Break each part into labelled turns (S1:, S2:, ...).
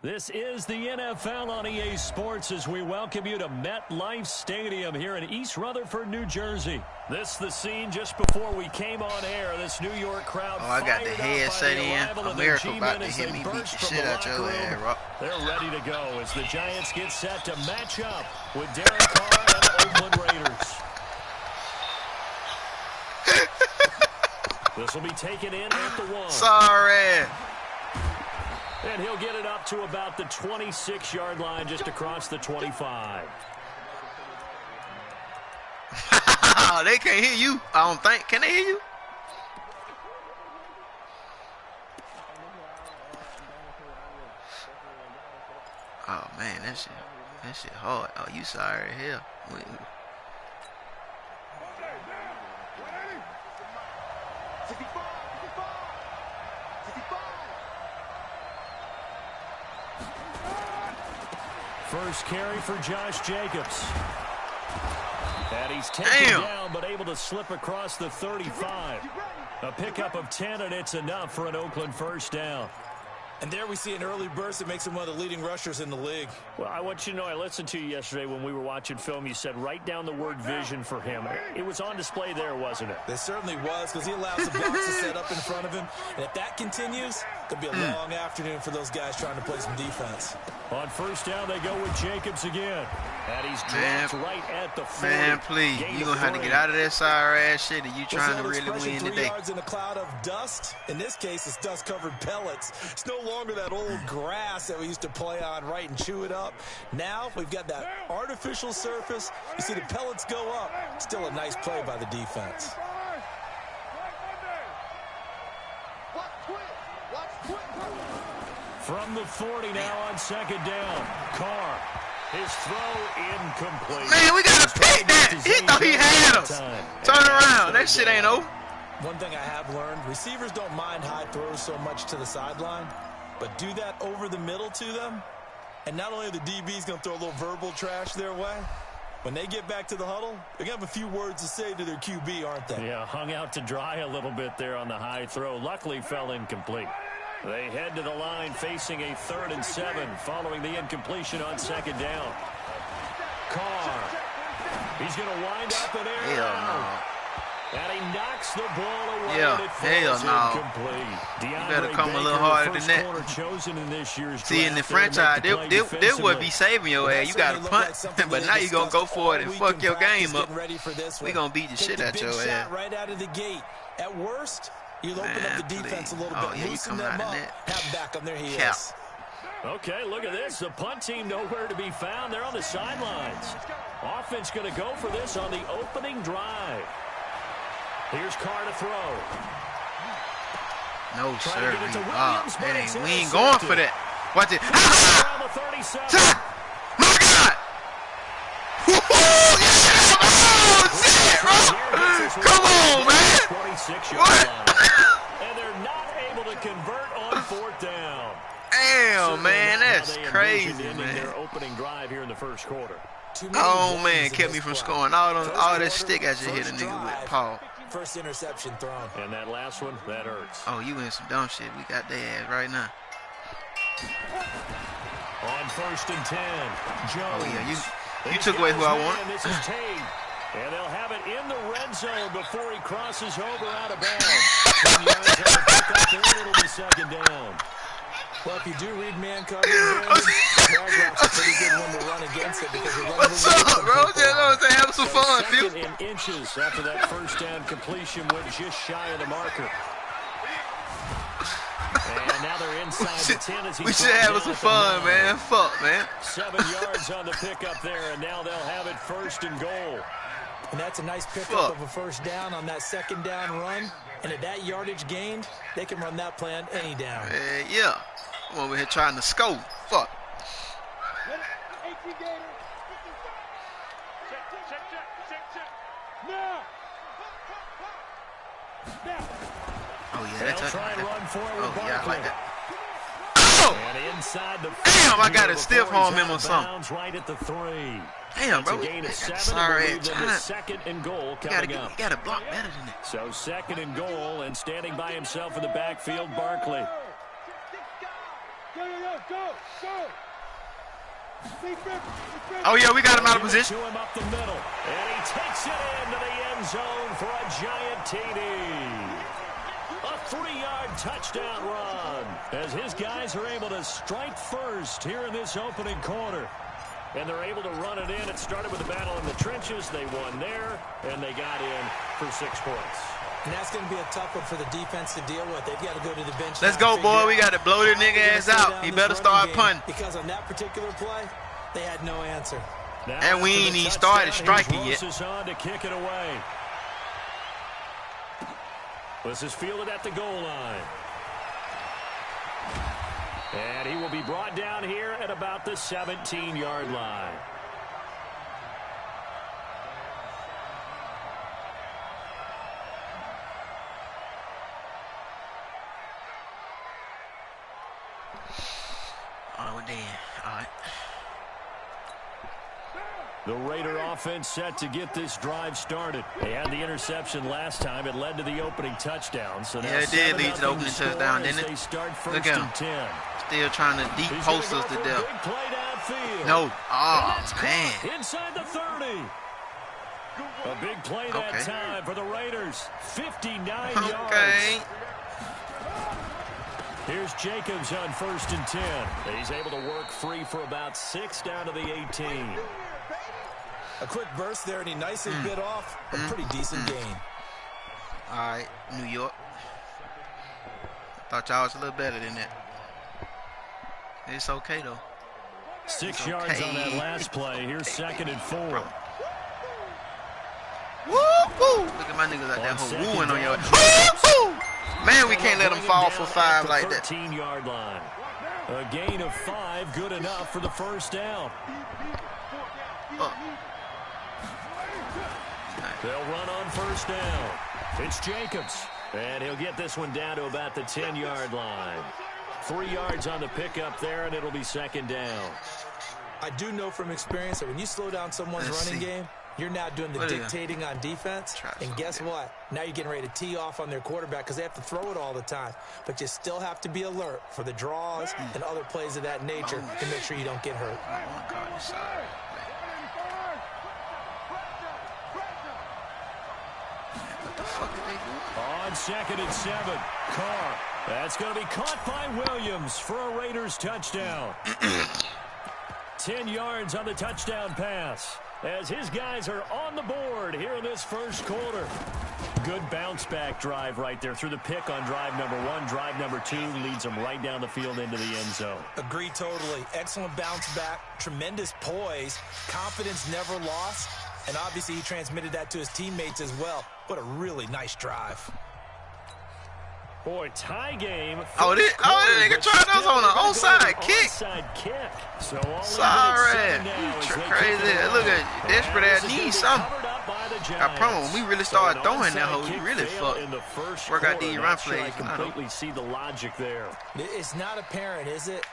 S1: This is the NFL on EA Sports as we welcome you to MetLife Stadium here in East Rutherford, New Jersey. This the scene just before we came on air. This New York crowd.
S2: Oh, I got the headset in. America about to hit me, beat the shit out your head, Rock.
S1: They're ready to go as the Giants get set to match up with Derek Carr and the Oakland Raiders. This will be taken in at the 1.
S2: Sorry.
S1: And he'll get it up to about the 26-yard line, just across the 25.
S2: They can't hear you, I don't think. Can they hear you? Oh, man, that shit hard. Oh, you sorry as hell.
S1: First carry for Josh Jacobs. And he's taken down, but able to slip across the 35. A pickup of 10, and it's enough for an Oakland first down.
S3: And there we see an early burst that makes him one of the leading rushers in the league.
S1: Well, I want you to know, I listened to you yesterday when we were watching film. You said write down the word vision for him. It was on display there, wasn't it?
S3: It certainly was, because he allows the box to set up in front of him. And if that continues, it'll be a long afternoon for those guys trying to play some defense.
S1: On first down, they go with Jacobs again. And he's dropped right at the 40.
S2: Man, please. You're going to have to get out of that sorry-ass shit, and you trying to really win today.
S3: 3 yards in a cloud of dust. In this case, it's dust-covered pellets. It's no longer that old grass that we used to play on, right, and chew it up. Now we've got that artificial surface. You see the pellets go up. Still a nice play by the defense.
S1: From the 40 now on second down. Carr. His throw incomplete.
S2: Man, we got to pick that. He thought he had us. Turn around. That shit ain't over.
S3: One thing I have learned, receivers don't mind high throws so much to the sideline, but do that over the middle to them, and not only are the DBs going to throw a little verbal trash their way, when they get back to the huddle, they're going to have a few words to say to their QB, aren't they?
S1: Yeah, hung out to dry a little bit there on the high throw. Luckily fell incomplete. They head to the line facing a 3rd and 7 following the incompletion on second down. Carr. He's going to wind up in air.
S2: Hell no.
S1: And he knocks the ball away.
S2: Yeah, hell no.
S1: You
S2: better come a little harder than that. See, in the franchise, they would be saving your ass. You got to punt, but now you're going to go for it and fuck your game up. We're going to beat the shit out your ass.
S3: Right out of the gate. At worst, you'll open up the defense a little bit,
S2: yeah,
S3: loosen them up, have back on there he is.
S1: Okay, look at this. The punt team nowhere to be found. They're on the sidelines. Offense going to go for this on the opening drive. Here's Carr to throw.
S2: No, sir. We ain't going for that. Watch it. My God. Come on, man. What?
S1: And they're not able to convert on 4th down.
S2: Damn, man. That's crazy, man.
S1: Their opening drive here in the first quarter.
S2: Oh, man. Kept me from scoring all that stick I just hit a nigga with, Paul.
S3: First interception thrown.
S1: And that last one, that hurts.
S2: Oh, you in some dumb shit. We got their ass right now.
S1: On 1st and 10, Jones.
S2: Oh, yeah, you took away who I want.
S1: This is Tate. And they'll have it in the red zone before he crosses over out of bounds. 10 yards on the pickup there, it'll be second down.
S3: Well, if you do read man coverage, Jaguars a pretty good one to run against it because
S2: what's up, bro? Just have some fun,
S1: dude. 2nd and inches after that first down completion went just shy of the marker. And now they're inside the 10 as
S2: we should have some fun, man. Fuck, man.
S1: 7 yards on the pickup there, and now they'll have it 1st and goal.
S3: And that's a nice pickup of a first down on that second down run. And at that yardage gained, they can run that play on any down.
S2: Yeah. I'm over here trying to score. Fuck. Oh, yeah, that's a... Oh, yeah, I like that. Damn, I got a stiff arm him or something.
S1: Right at the 3.
S2: Damn, bro. Sorry.
S1: Second and goal
S2: you gotta block better than that.
S1: So 2nd and goal, and standing by himself in the backfield, Barkley.
S2: Oh, yeah, we got him out of position.
S1: Him up the middle, and he takes it into the end zone for a giant TD. A 3-yard touchdown run as his guys are able to strike first here in this opening quarter. And they're able to run it in. It started with a battle in the trenches. They won there, and they got in for 6 points.
S3: And that's going to be a tough one for the defense to deal with. They've got to go to the bench.
S2: Let's go, boy. We got to blow this nigga ass out. He better start punting.
S3: Because on that particular play, they had no answer.
S1: Now
S2: and we ain't even started striking yet.
S1: On to kick it away. This is fielded at the goal line. And he will be brought down here at about the 17-yard line.
S2: Oh, damn. All right.
S1: The Raider offense set to get this drive started. They had the interception last time. It led to the opening touchdown. So
S2: yeah, it did lead to the opening touchdown, didn't it? Look at him. Still trying to deep post us to death. No. Oh, man.
S1: Inside the 30. A big play that time for the Raiders. 59 yards.
S2: Okay.
S1: Here's Jacobs on 1st and 10. He's able to work free for about 6 down to the 18.
S3: A quick burst there, and he nicely bit off a pretty decent gain.
S2: All right, New York. Thought y'all was a little better than that. It's okay, though.
S1: 6 yards on that last play. Here's 2nd and 4.
S2: Woo-hoo! Look at my niggas out there wooing on your woo-hoo! Man, we can't let them fall for 5 like that.
S1: 13-yard line. A gain of 5, good enough for the first down. They'll run on 1st down. It's Jacobs. And he'll get this one down to about the 10-yard line. 3 yards on the pickup there, and it'll be 2nd down.
S3: I do know from experience that when you slow down someone's running game, you're now doing the dictating on defense. And guess what? Now you're getting ready to tee off on their quarterback because they have to throw it all the time. But you still have to be alert for the draws and other plays of that nature to make sure you don't get hurt.
S1: On 2nd and 7, Carr. That's going to be caught by Williams for a Raiders touchdown. 10 yards on the touchdown pass as his guys are on the board here in this first quarter. Good bounce-back drive right there through the pick on drive number 1. Drive number 2 leads them right down the field into the end zone.
S3: Agree totally. Excellent bounce-back, tremendous poise, confidence never lost, and obviously he transmitted that to his teammates as well. What a really nice drive.
S1: Boy, tie game.
S2: Oh, this nigga tried us on an onside kick.
S1: So
S2: sorry. Crazy. Look at you. Desperate ass need something. I promise, when we really start throwing that hole, you really work out these run plays.
S1: I completely see the logic there.
S3: It's not apparent, is it?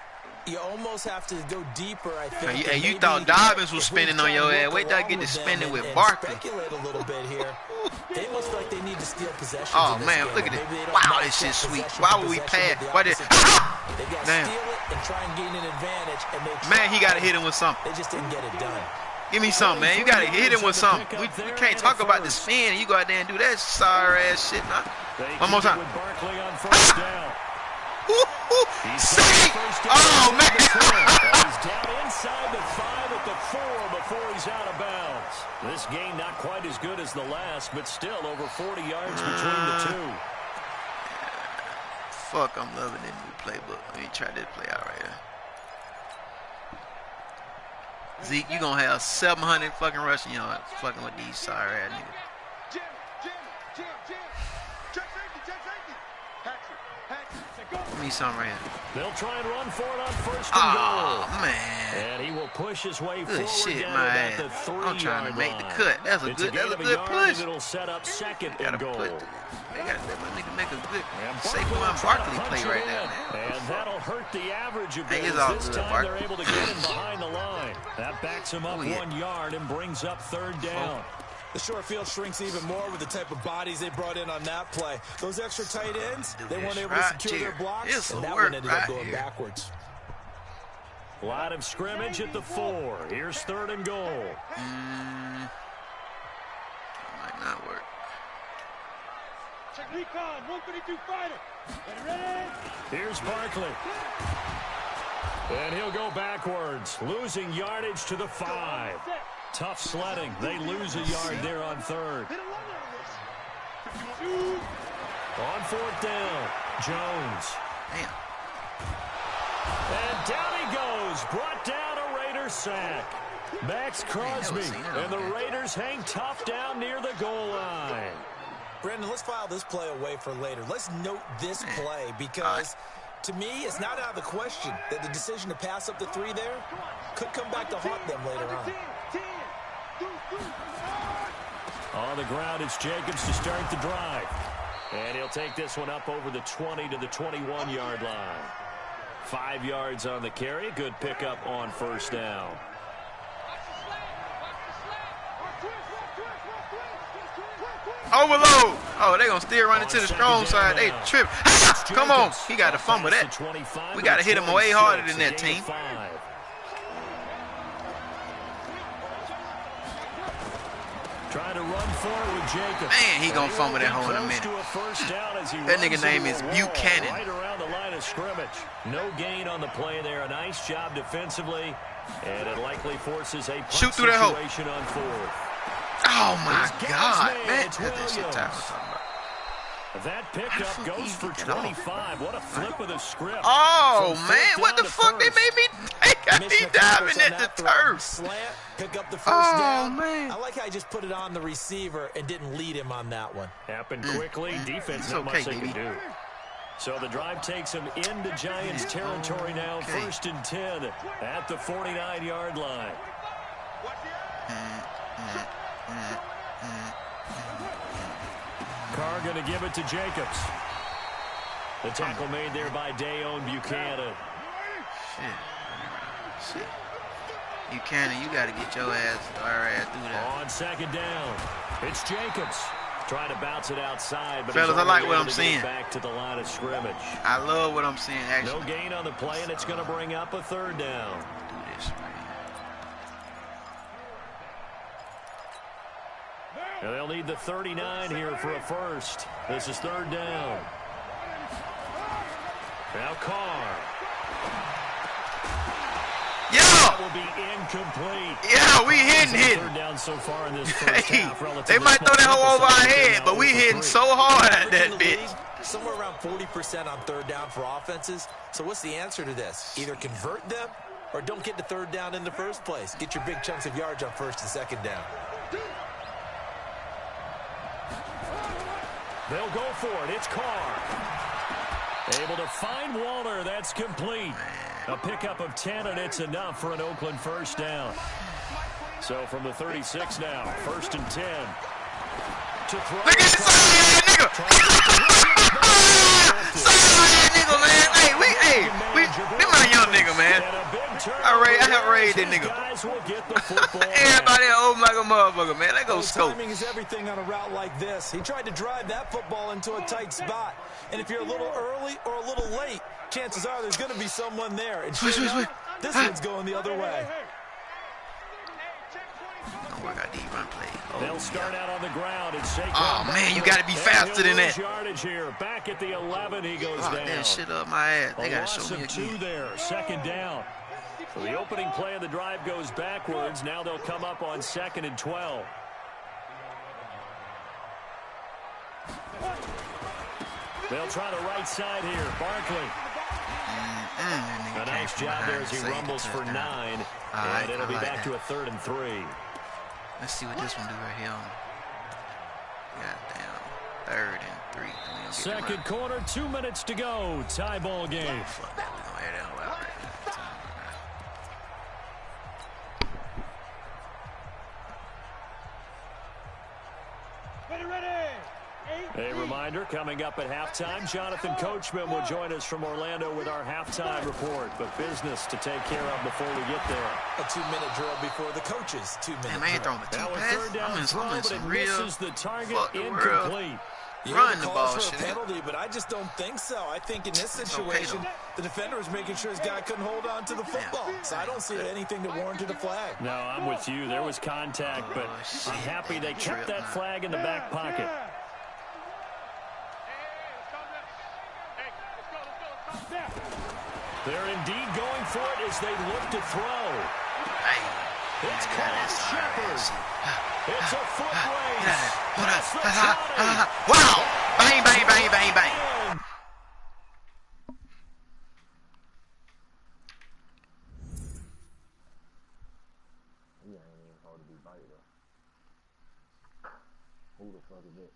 S3: You almost have to go deeper, I think.
S2: And you thought Dobbins was spinning on your ass. Wait till I get to spinning with Barkley.
S3: Speculate a little bit here. They must feel like they need to steal possession.
S2: Oh, man, look at it. Wow, this shit's sweet. Why would we pass? Why did... Damn.
S3: And try and gain an advantage, and
S2: man, he got to hit him with something.
S3: They just didn't get it done.
S2: Give me something, man. You got to hit him with something. We can't talk about the spin and you go out there and do that sorry-ass shit, man. One more time. See? Oh, man.
S1: He's down inside the 5 at the 4 before he's out of bounds. This game not quite as good as the last, but still over 40 yards between the two.
S2: Fuck, I'm loving this new playbook. Let me try this play out right here. Zeke, you gonna have 700 fucking rushing yards fucking with these sorry ass niggas. Give me something right here.
S1: They'll try and run for it on 1st and goal.
S2: Oh, man.
S1: And he will push his way
S2: good
S1: forward
S2: shit,
S1: down
S2: man.
S1: about the 3-yard
S2: I'm trying to make the cut. That's a good push.
S1: It'll set up 2nd and goal.
S2: They got to let my nigga make a good Saquon Barkley play right now, man.
S1: And that'll hurt the average a bit.
S2: Hey,
S1: this time they're able to get him behind the line. That backs him up 1 yard and brings up 3rd down.
S3: The short field shrinks even more with the type of bodies they brought in on that play. Those extra tight ends, they weren't able to secure their blocks, and that one ended up going backwards.
S1: Line of scrimmage at the 4. Here's 3rd and goal.
S2: Might not work.
S4: Check recon, 132 fighter. Ready?
S1: Here's Barkley. And he'll go backwards, losing yardage to the 5. Tough sledding. They lose a yard there on 3rd. On 4th down, Jones.
S2: Damn.
S1: And down he goes. Brought down a Raiders sack. Max Crosby. And the Raiders hang tough down near the goal line.
S3: Brandon, let's file this play away for later. Let's note this play because, to me, it's not out of the question that the decision to pass up the 3 there could come back to haunt them later on.
S1: On the ground, it's Jacobs to start the drive. And he'll take this one up over the 20 to the 21-yard line. 5 yards on the carry. Good pickup on 1st down.
S2: Overload. Oh, they're going to still run into the strong side. They trip. Come on. He got to fumble that. We got to hit him way harder than that, team.
S1: Trying to run forward with Jacobs.
S2: Man, he going to fumble that hole in a minute. That nigga name is Buchanan.
S1: Right around the line of scrimmage. No gain on the play there. A nice job defensively. And it likely forces a punt
S2: shoot through that hole.
S1: Situation on 4th.
S2: Oh, my God, man. That's that shit time we're talking about.
S1: That pickup goes for 25. What a flip of the script.
S2: Oh, man, what the fuck they made me take? He diving at the turf.
S3: Slant, pick up the 1st down.
S2: Man.
S3: I like how he just put it on the receiver and didn't lead him on that one.
S1: Happened quickly. Defense, not much they can do. So the drive takes him into Giants territory now. 1st and 10 at the 49-yard line. Carr going to give it to Jacobs. The tackle made there by Dayon Buchanan.
S2: Shit. Buchanan, you got to get your ass through that.
S1: On 2nd down, it's Jacobs. Trying to bounce it outside, but
S2: fellas, I like what I'm seeing.
S1: Back to the line of scrimmage.
S2: I love what I'm seeing, actually.
S1: No gain on the play, and it's going to bring up a 3rd down.
S2: Do this, man.
S1: And they'll need the 39 here for a 1st. This is 3rd down. Now Carr.
S2: Yeah.
S1: That will be incomplete.
S2: Yeah, we hitting.
S1: 3rd down so far in this first half.
S2: They might throw that hole over our head, but we hitting so hard at that bitch.
S3: Somewhere around 40% on 3rd down for offenses. So what's the answer to this? Either convert them or don't get the 3rd down in the first place. Get your big chunks of yards on 1st and 2nd down.
S1: They'll go for it. It's Carr. Able to find Waller. That's complete. A pickup of 10, and it's enough for an Oakland 1st down. So from the 36 now, 1st and 10. To throw.
S2: Look at this nigga. Nigga, man. This my young nigga, man. I raid that nigga. Everybody old like a motherfucker, man. Let go scope.
S3: Timing is everything on a route like this. He tried to drive that football into a tight spot. And if you're a little early or a little late, chances are there's going to be someone there. And this one's going the other way.
S2: Don't work out these run plays.
S1: They'll start out on the ground.
S2: Oh, man, you got to be faster than that.
S1: Yardage here. Back at the 11, he goes down.
S2: That shit up my ass. They got to show me
S1: again. 2 there. 2nd down. So the opening play of the drive goes backwards. Now they'll come up on 2nd and 12. They'll try the right side here. Barkley. A nice job there as he rumbles for 9. And it'll be back to a 3rd and 3.
S2: Let's see what this one do right here. Goddamn. 3rd and 3.
S1: 2nd quarter, 2 minutes to go. Tie ball game.
S2: Fuck that. We're going to air that hole out right now.
S1: A reminder, coming up at halftime, Jonathan Coachman will join us from Orlando with our halftime report. But business to take care of before we get there.
S3: A 2-minute drill before the coaches. 2-minute drill.
S2: Man, I ain't throwing the 2 pass. I'm in some real
S1: misses the target, incomplete.
S2: run the ball.
S3: For a penalty, but I just don't think so. I think in this situation, the defender was making sure his guy couldn't hold on to the football. So I don't see anything that warranted a flag.
S1: No, I'm with you. There was contact, but I'm happy they kept that flag in the back pocket. They're indeed going for it as they look to throw. It's called Shepard. It's a foot race.
S2: Wow! Bang, bang, bang, bang, bang.
S5: Who the fuck is it?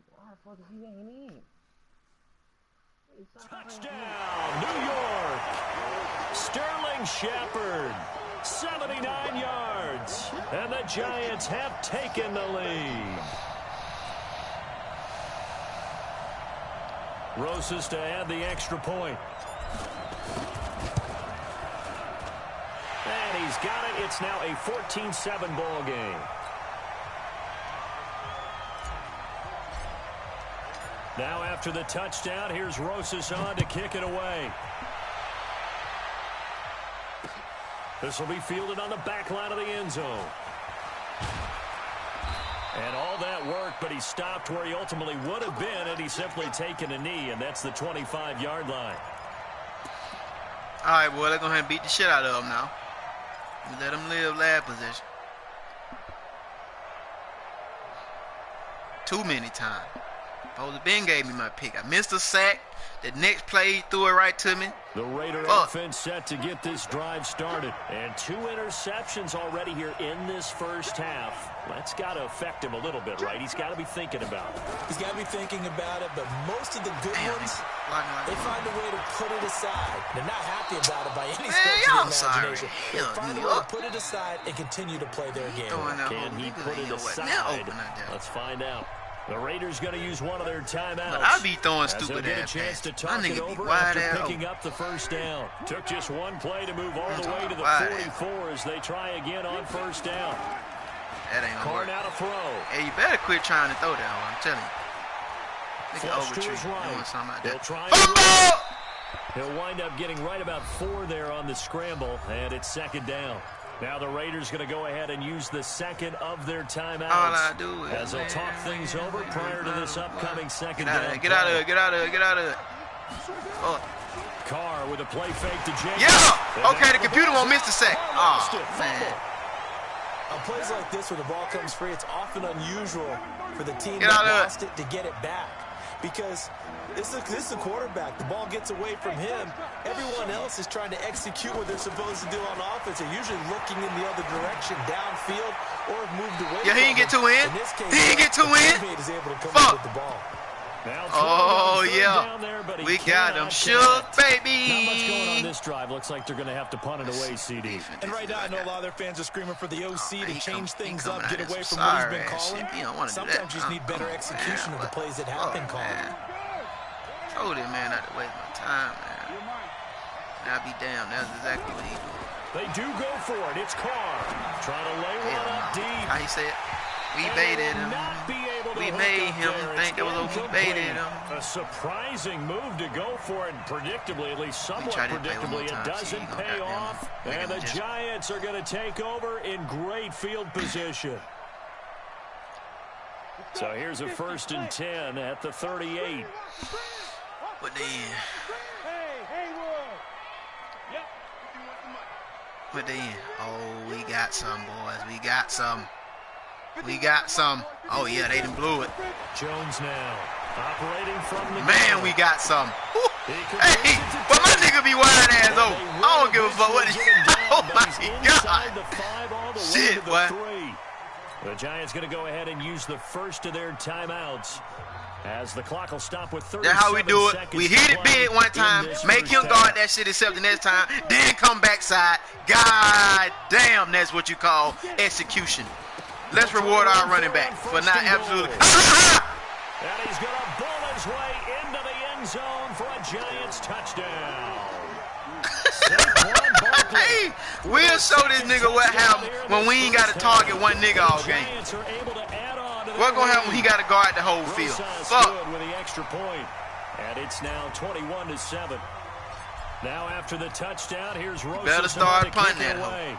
S5: Why the fuck is he ain't in?
S1: Touchdown, New York! Sterling Shepard, 79 yards, and the Giants have taken the lead. Rosas to add the extra point. And he's got it. It's now a 14-7 ball game. Now after the touchdown, here's Rosas on to kick it away. This will be fielded on the back line of the end zone. And all that work, but he stopped where he ultimately would have been had he simply taken a knee, and that's the 25-yard line.
S2: All right, boy, they're going to have to beat the shit out of him now. Let him live last position. Too many times. Supposed to Ben gave me my pick. I missed a sack. The next play, he threw it right to me.
S1: The Raider offense set to get this drive started. And 2 interceptions already here in this first half. That's got to affect him a little bit, right? He's got to be thinking about it.
S3: He's got to be thinking about it, but most of the good ones, they find a way to put it aside. They're not happy about it by any stretch of the imagination. They find a way to put it aside and continue to play their game.
S1: Can he put it aside? Let's find out. The Raiders going to use one of their timeouts.
S2: But I be throwing stupid ass
S1: chance to
S2: passes.
S1: talk it over after picking up the first down. Took just one play to move all the way to the 44 as they try again on first down.
S2: That ain't gonna work.
S1: Now to throw.
S2: Hey, you better quit trying to throw that one. I'm telling you. Nigga overtree. Doing something like that.
S1: He'll wind up getting right about 4 there on the scramble, and it's second down. Now the Raiders going to go ahead and use the second of their timeouts.
S2: All I do is
S1: as they'll talk things over prior to this upcoming second down.
S2: Get out of it. Get out of it. Get out of it. Oh.
S1: Carr with a play fake to James.
S2: Yeah. Okay, the computer won't miss the sack. Oh, man.
S3: On plays like this where the ball comes free, it's often unusual for the team that lost it to get it back. Because this is a quarterback. The ball gets away from him. Everyone else is trying to execute what they're supposed to do on offense. They're usually looking in the other direction, downfield, or have moved away.
S2: Yeah, he didn't get 2 in. He didn't get 2 in. Fuck. Oh, yeah. We got him shook, baby.
S1: Not much going on this drive. Looks like they're going to have to punt it away, CD.
S3: And right now, I know a lot of their fans are screaming for the OC to change things up, get away from what he's been calling. Sometimes you just need better execution of the plays that have been called.
S2: Told him, man, not to waste my time, man. I'll be damned. That's exactly what he's doing.
S1: They do go for it. It's Carr trying to lay one up deep.
S2: How he said, we baited him. We made him think it was okay. We baited him.
S1: A surprising move to go for it. Predictably, at least somewhat predictably, it doesn't pay off. And the Giants are going to take over in great field position. So here's a 1st and 10 at the 38.
S2: But then, oh, we got some, boys. We got some. We got some. Oh, yeah, they done blew it.
S1: Jones now operating from the
S2: man, we got some. Hey, but my nigga be wide ass though. I don't give a fuck what he oh, my God. Shit, boy.
S1: The Giants going to go ahead and use the first of their timeouts as the clock will stop with 37
S2: That's how we do it. We hit it big one time, make him guard that shit except the next time, then come backside. God damn, that's what you call execution. Let's reward our running back for not absolutely.
S1: And he's going to bull his way into the end zone for a Giants touchdown.
S2: Hey, we'll show this nigga what happens when we ain't got to target one nigga all game. What's going to happen when he got to guard the whole field? Fuck.
S1: With the extra point. And it's now 21-7. Now after the touchdown, here's Rosas.
S2: Better start punting that
S1: away.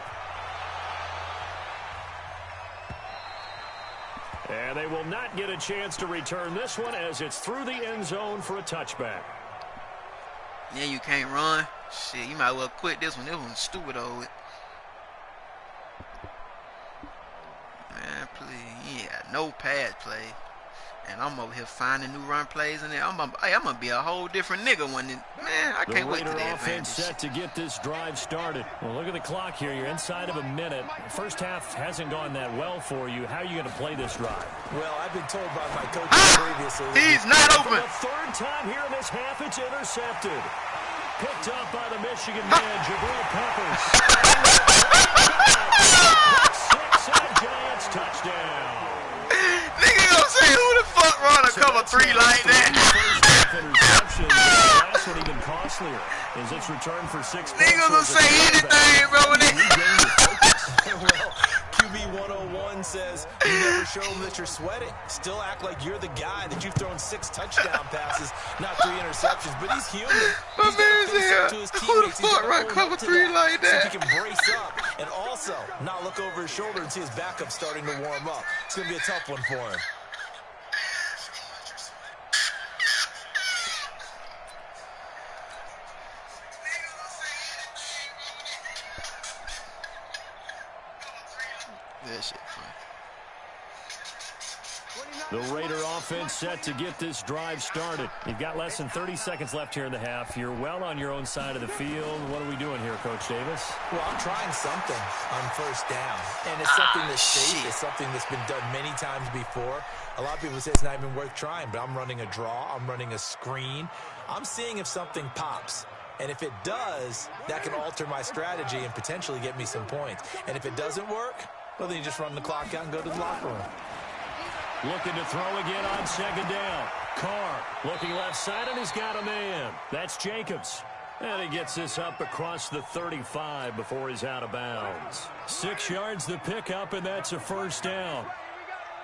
S1: And they will not get a chance to return this one as it's through the end zone for a touchback.
S2: Yeah, you can't run. Shit, you might well quit this one. This one's stupid old. Man, please. Yeah, no pass play. And I'm over here finding new run plays in there. I'm gonna be a whole different nigga when man, I can't wait to the
S1: offense set to get this drive started. Well, look at the clock here. You're inside of a minute. First half hasn't gone that well for you. How are you going to play this drive?
S3: Well, I've been told by my coach previously.
S2: He's not open.
S1: For the third time here in this half, it's intercepted. Picked up by the Michigan man, Jabril Peppers. Six and Giants touchdown.
S2: Nigga gonna say who the fuck run a cover three like that?
S1: Interception. Last one even costlier. Is its return for 6 points?
S2: Nigga gonna say anything, bro.
S3: Well, QB 101 says you never show them that you're sweating. Still act like you're the guy that you've thrown 6 touchdown passes, not 3 interceptions. But he's human. He's
S2: here. Who the fuck run cover 3 like that?
S3: So he can brace up and also not look over his shoulder and see his backup starting to warm up. It's gonna be a tough one for him.
S1: The Raider offense set to get this drive started. You've got less than 30 seconds left here in the half. You're well on your own side of the field. What are we doing here, Coach Davis?
S3: Well, I'm trying something on first down. And it's something that's safe. It's something that's been done many times before. A lot of people say it's not even worth trying, but I'm running a draw. I'm running a screen. I'm seeing if something pops. And if it does, that can alter my strategy and potentially get me some points. And if it doesn't work, well, then you just run the clock out and go to the locker room.
S1: Looking to throw again on second down. Carr looking left side, and he's got a man. That's Jacobs. And he gets this up across the 35 before he's out of bounds. 6 yards the pickup, and that's a first down.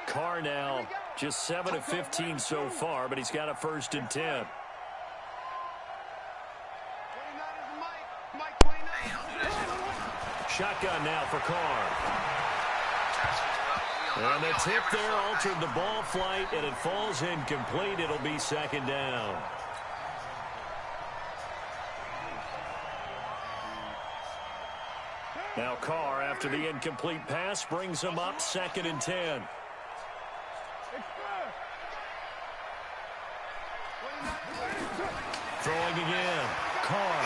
S1: Carr now just 7 of 15 so far, but he's got a 1st and 10. Shotgun now for Carr. And the tip there altered the ball flight, and it falls incomplete. It'll be second down. Now Carr, after the incomplete pass, brings him up 2nd and 10. Throwing again. Carr.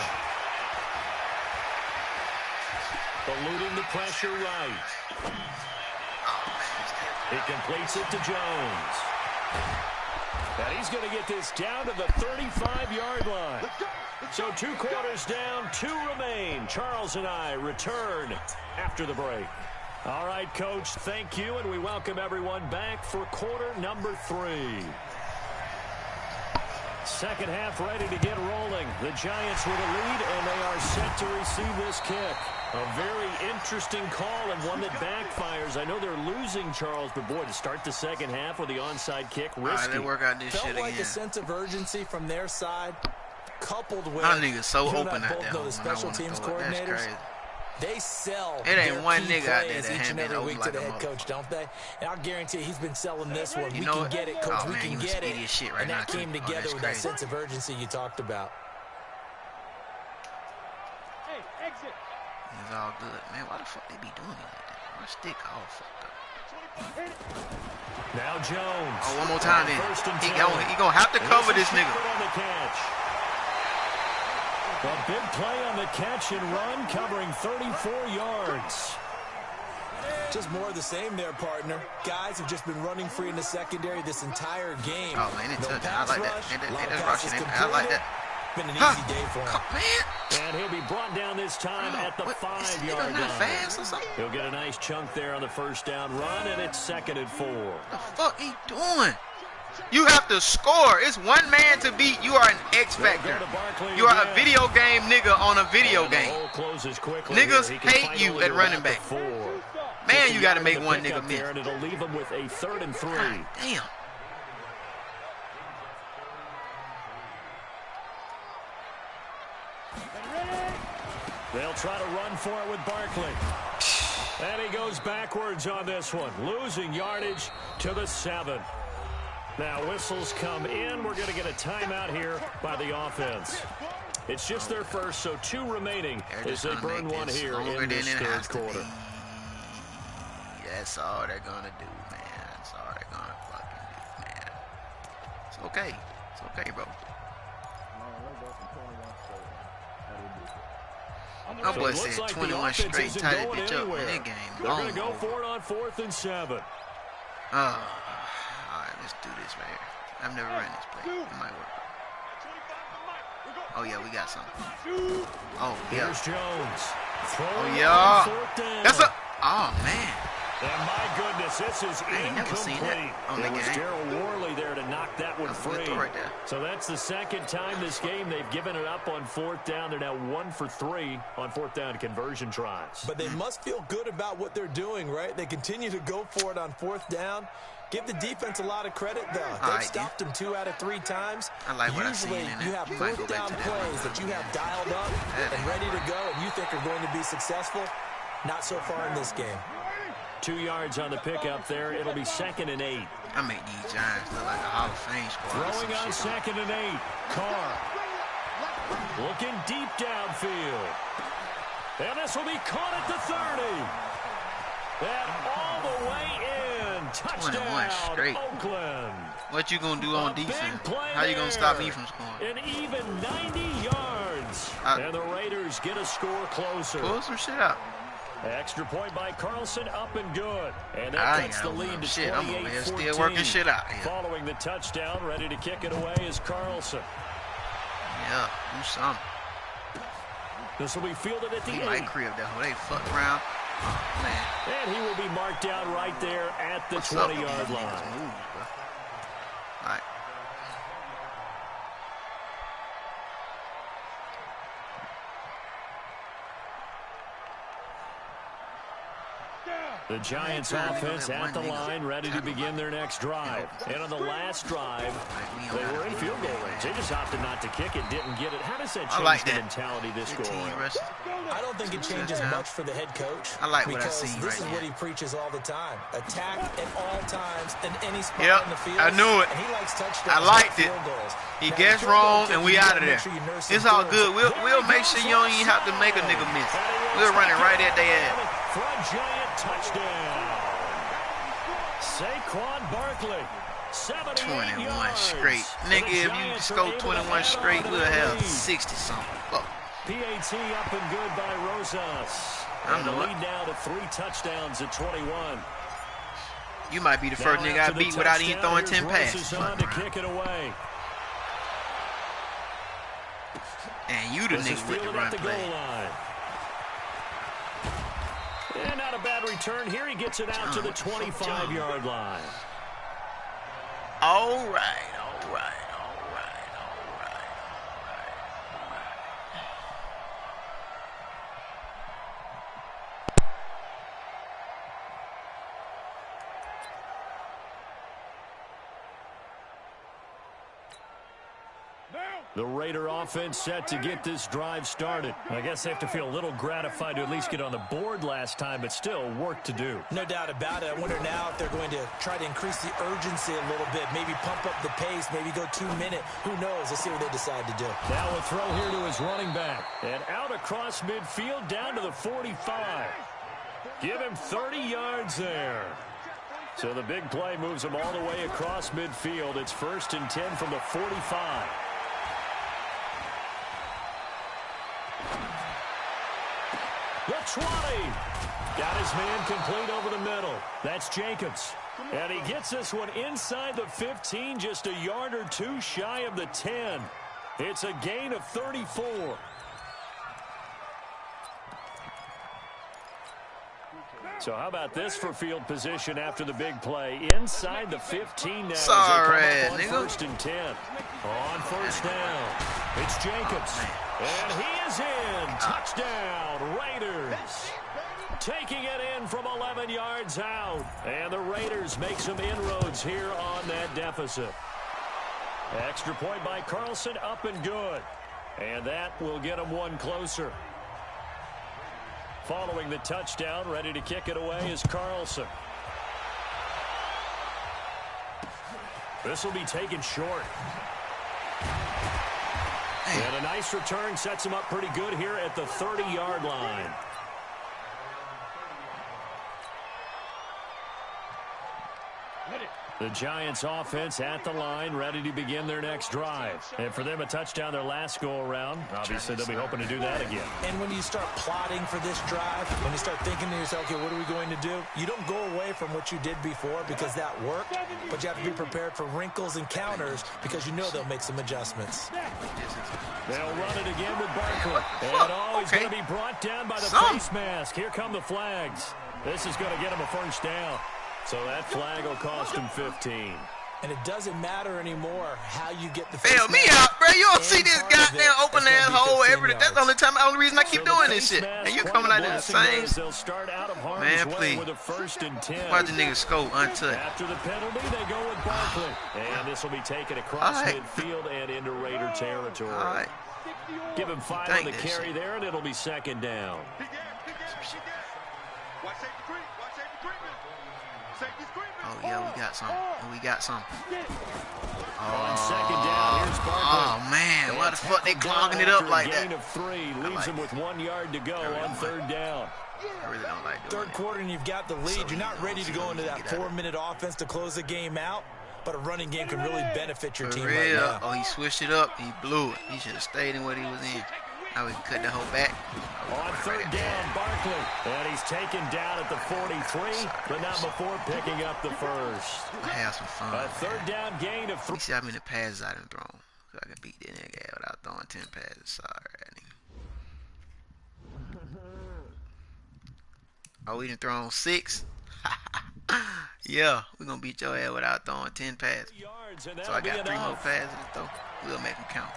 S1: Eluding the pressure right. He completes it to Jones. And he's going to get this down to the 35-yard line. So 2 quarters down, 2 remain. Charles and I return after the break. All right, Coach, thank you, and we welcome everyone back for quarter number 3. Second half ready to get rolling. The Giants with a lead, and they are set to receive this kick. A very interesting call and one that backfires. I know they're losing, Charles, but boy, to start the second half with the onside kick, risky.
S2: They work out this
S3: Felt
S2: shit
S3: like
S2: again.
S3: a sense of urgency from their side, coupled with
S2: Our niggas so
S3: you
S2: open out there.
S3: the special teams coordinators. They sell
S2: it ain't one nigga out there
S3: each
S2: that
S3: and every week to the head coach, don't they? And I'll guarantee he's been selling this one. We can get it, coach. We can get it.
S2: Shit right
S3: and that
S2: now
S3: came together with that sense of urgency you talked about.
S4: Hey, exit.
S2: It's all good, man. Why the fuck they be doing it like that? My stick all fucked up.
S1: Now Jones.
S2: Oh, one more time then. He gonna have to cover this nigga.
S1: On the catch. A big play on the catch and run, covering 34 yards.
S3: Just more of the same there, partner. Guys have just been running free in the secondary this entire game.
S2: Oh, man,
S3: No
S2: I
S3: pass
S2: like
S3: rush,
S2: that.
S3: a lot
S2: That's
S3: of
S2: rushing.
S3: passes
S2: I like that.
S3: Been an easy day for him.
S2: Man.
S1: And he'll be brought down this time at the 5-yard line.
S2: Fast or something?
S1: He'll get a nice chunk there on the first down run, and it's 2nd and 4.
S2: What the fuck he doing? You have to score. It's one man to beat. You are an X factor. You are a video game nigga on a video game. Niggas hate you at running back. Man, you got to make one nigga miss.
S1: And it'll leave him with a 3rd and 3.
S2: God damn.
S1: They'll try to run for it with Barkley. And he goes backwards on this one, losing yardage to the 7. Now whistles come in. We're going to get a timeout here by the offense. It's just their first, so 2 remaining as they burn one here in this 3rd quarter.
S2: That's all they're going to do, man. That's all they're going to fucking do, man. It's okay. It's okay, bro. My boy said 21 straight, tied that bitch up in that game.
S1: They're going to go for it on 4th and 7.
S2: All right, let's do this right here. I've never run this play. It might work. Oh, yeah, we got something. Oh, yeah.
S1: Here's Jones.
S2: Oh, yeah. That's a... Oh, man.
S1: And my goodness, this is incomplete.
S2: Never seen that on the
S1: it was
S2: game.
S1: Daryl Worley there to knock that one free.
S2: Right there.
S1: So that's the 2nd time this game they've given it up on 4th down. They're now 1 for 3 on 4th down conversion tries.
S3: But they must feel good about what they're doing, right? They continue to go for it on 4th down. Give the defense a lot of credit, though. They've stopped them 2 out of 3 times.
S2: I like what
S3: Usually, you have 4th down plays that you have dialed up and ready to go and you think are going to be successful. Not so far in this game.
S1: 2 yards on the pickup there. It'll be 2nd and 8.
S2: I make these Giants look like a Hall of Fame squad.
S1: Throwing on 2nd and 8. Carr. Looking deep downfield. And this will be caught at the 30. And all the way in. Touchdown, straight. Oakland.
S2: What you going to do on defense? How you going to stop me from scoring?
S1: An even 90 yards. And the Raiders get a score closer.
S2: Pull some shit out.
S1: Extra point by Carlson, up and good. And that cuts the lead to 28-14.
S2: I'm over here still working shit out here.
S1: Following the touchdown, ready to kick it away is Carlson.
S2: Yeah, do something.
S1: This will be fielded at the 8.
S2: He might crib that whole they fuck around. Oh, man.
S1: And he will be marked down right there at the 20-yard line.
S2: All right.
S1: The Giants offense at the line, ready to begin their next drive. And on the last drive, they were in field goal range. They just opted not to kick it, didn't get it. How does that change the mentality this go around?
S3: I don't think it changes much for the head coach.
S2: I like what I see
S3: right
S2: here.
S3: This is what he preaches all the time. Attack at all times in any spot
S2: in
S3: the field.
S2: I knew it.
S3: And he likes touchdowns.
S2: I liked it. He gets wrong, and we out of there. It's all good. We'll make sure you don't even have to make a nigga miss. We'll run it right at their ass.
S1: For a giant touchdown. Saquon Barkley,
S2: 21
S1: yards.
S2: straight. Nigga, if you score 21 straight, we'll have 60-something. Oh.
S1: PAT up and good by Rosas. And the lead now to 3 touchdowns at 21.
S2: You might be the first nigga I beat without even throwing 10 passes.
S1: To kick it away.
S2: And you the nigga with the run play.
S1: And not a bad return here. He gets it out to the 25-yard line.
S2: All right.
S1: The Raider offense set to get this drive started. I guess they have to feel a little gratified to at least get on the board last time, but still work to do.
S3: No doubt about it. I wonder now if they're going to try to increase the urgency a little bit, maybe pump up the pace, maybe go 2-minute. Who knows? Let's see what they decide to do.
S1: Now a throw here to his running back. And out across midfield down to the 45. Give him 30 yards there. So the big play moves him all the way across midfield. It's 1st and 10 from the 45. The 20. Got his man complete over the middle. That's Jacobs. And he gets this one inside the 15, just a yard or 2 shy of the 10. It's a gain of 34. So how about this for field position after the big play? Inside the 15 now.
S2: Sorry,
S1: as they come up on 1st and 10. On 1st down, it's Jacobs. And he is in. Touchdown, Raiders. Taking it in from 11 yards out. And the Raiders make some inroads here on that deficit. Extra point by Carlson, up and good. And that will get them one closer. Following the touchdown, ready to kick it away is Carlson. This will be taken short. And a nice return sets him up pretty good here at the 30-yard line. The Giants offense at the line, ready to begin their next drive. And for them, a touchdown their last go-around. Obviously, they'll be hoping to do that again.
S3: And when you start plotting for this drive, when you start thinking to yourself, okay, what are we going to do? You don't go away from what you did before because that worked, but you have to be prepared for wrinkles and counters because you know they'll make some adjustments.
S1: They'll run it again with Barkley. And he's going to be brought down by the face mask. Here come the flags. This is going to get him a first down. So that flag will cost him 15.
S3: And it doesn't matter anymore how you get the
S2: Bail me out, bro. You don't see this goddamn open ass hole every day. That's the only reason I keep doing this shit. And you coming out of the same. Man, please. Watch the niggas score untouched.
S1: After the penalty, they go with Barkley. And this will be taken across midfield and into Raider territory.
S2: All right.
S1: Give him 5 on the carry there, and it'll be second down.
S2: Oh, yeah, we got some. We got some.
S1: On second down, here's Barkley.
S2: Oh, man. Why the fuck they clogging it up like that?
S1: Gain of 3 leaves him with 1 yard to go on third down.
S2: I really don't like doing
S3: Third quarter and you've got the lead. You're not ready to go into that 4-minute offense to close the game out, but a running game can really benefit your team right now.
S2: Oh, he switched it up. He blew it. He should have stayed in what he was in. Now we can cut the whole back.
S1: On third down, Barkley. And he's taken down at the 43, but not before picking up the first.
S2: I have some fun.
S1: A third down gain of 3.
S2: Let me see how many passes I done thrown. So I can beat that nigga without throwing 10 passes. Sorry, nigga. Oh, we done thrown 6? Yeah, we're going to beat your ass without throwing 10 passes. So I got 3 more passes to throw. We'll make them count.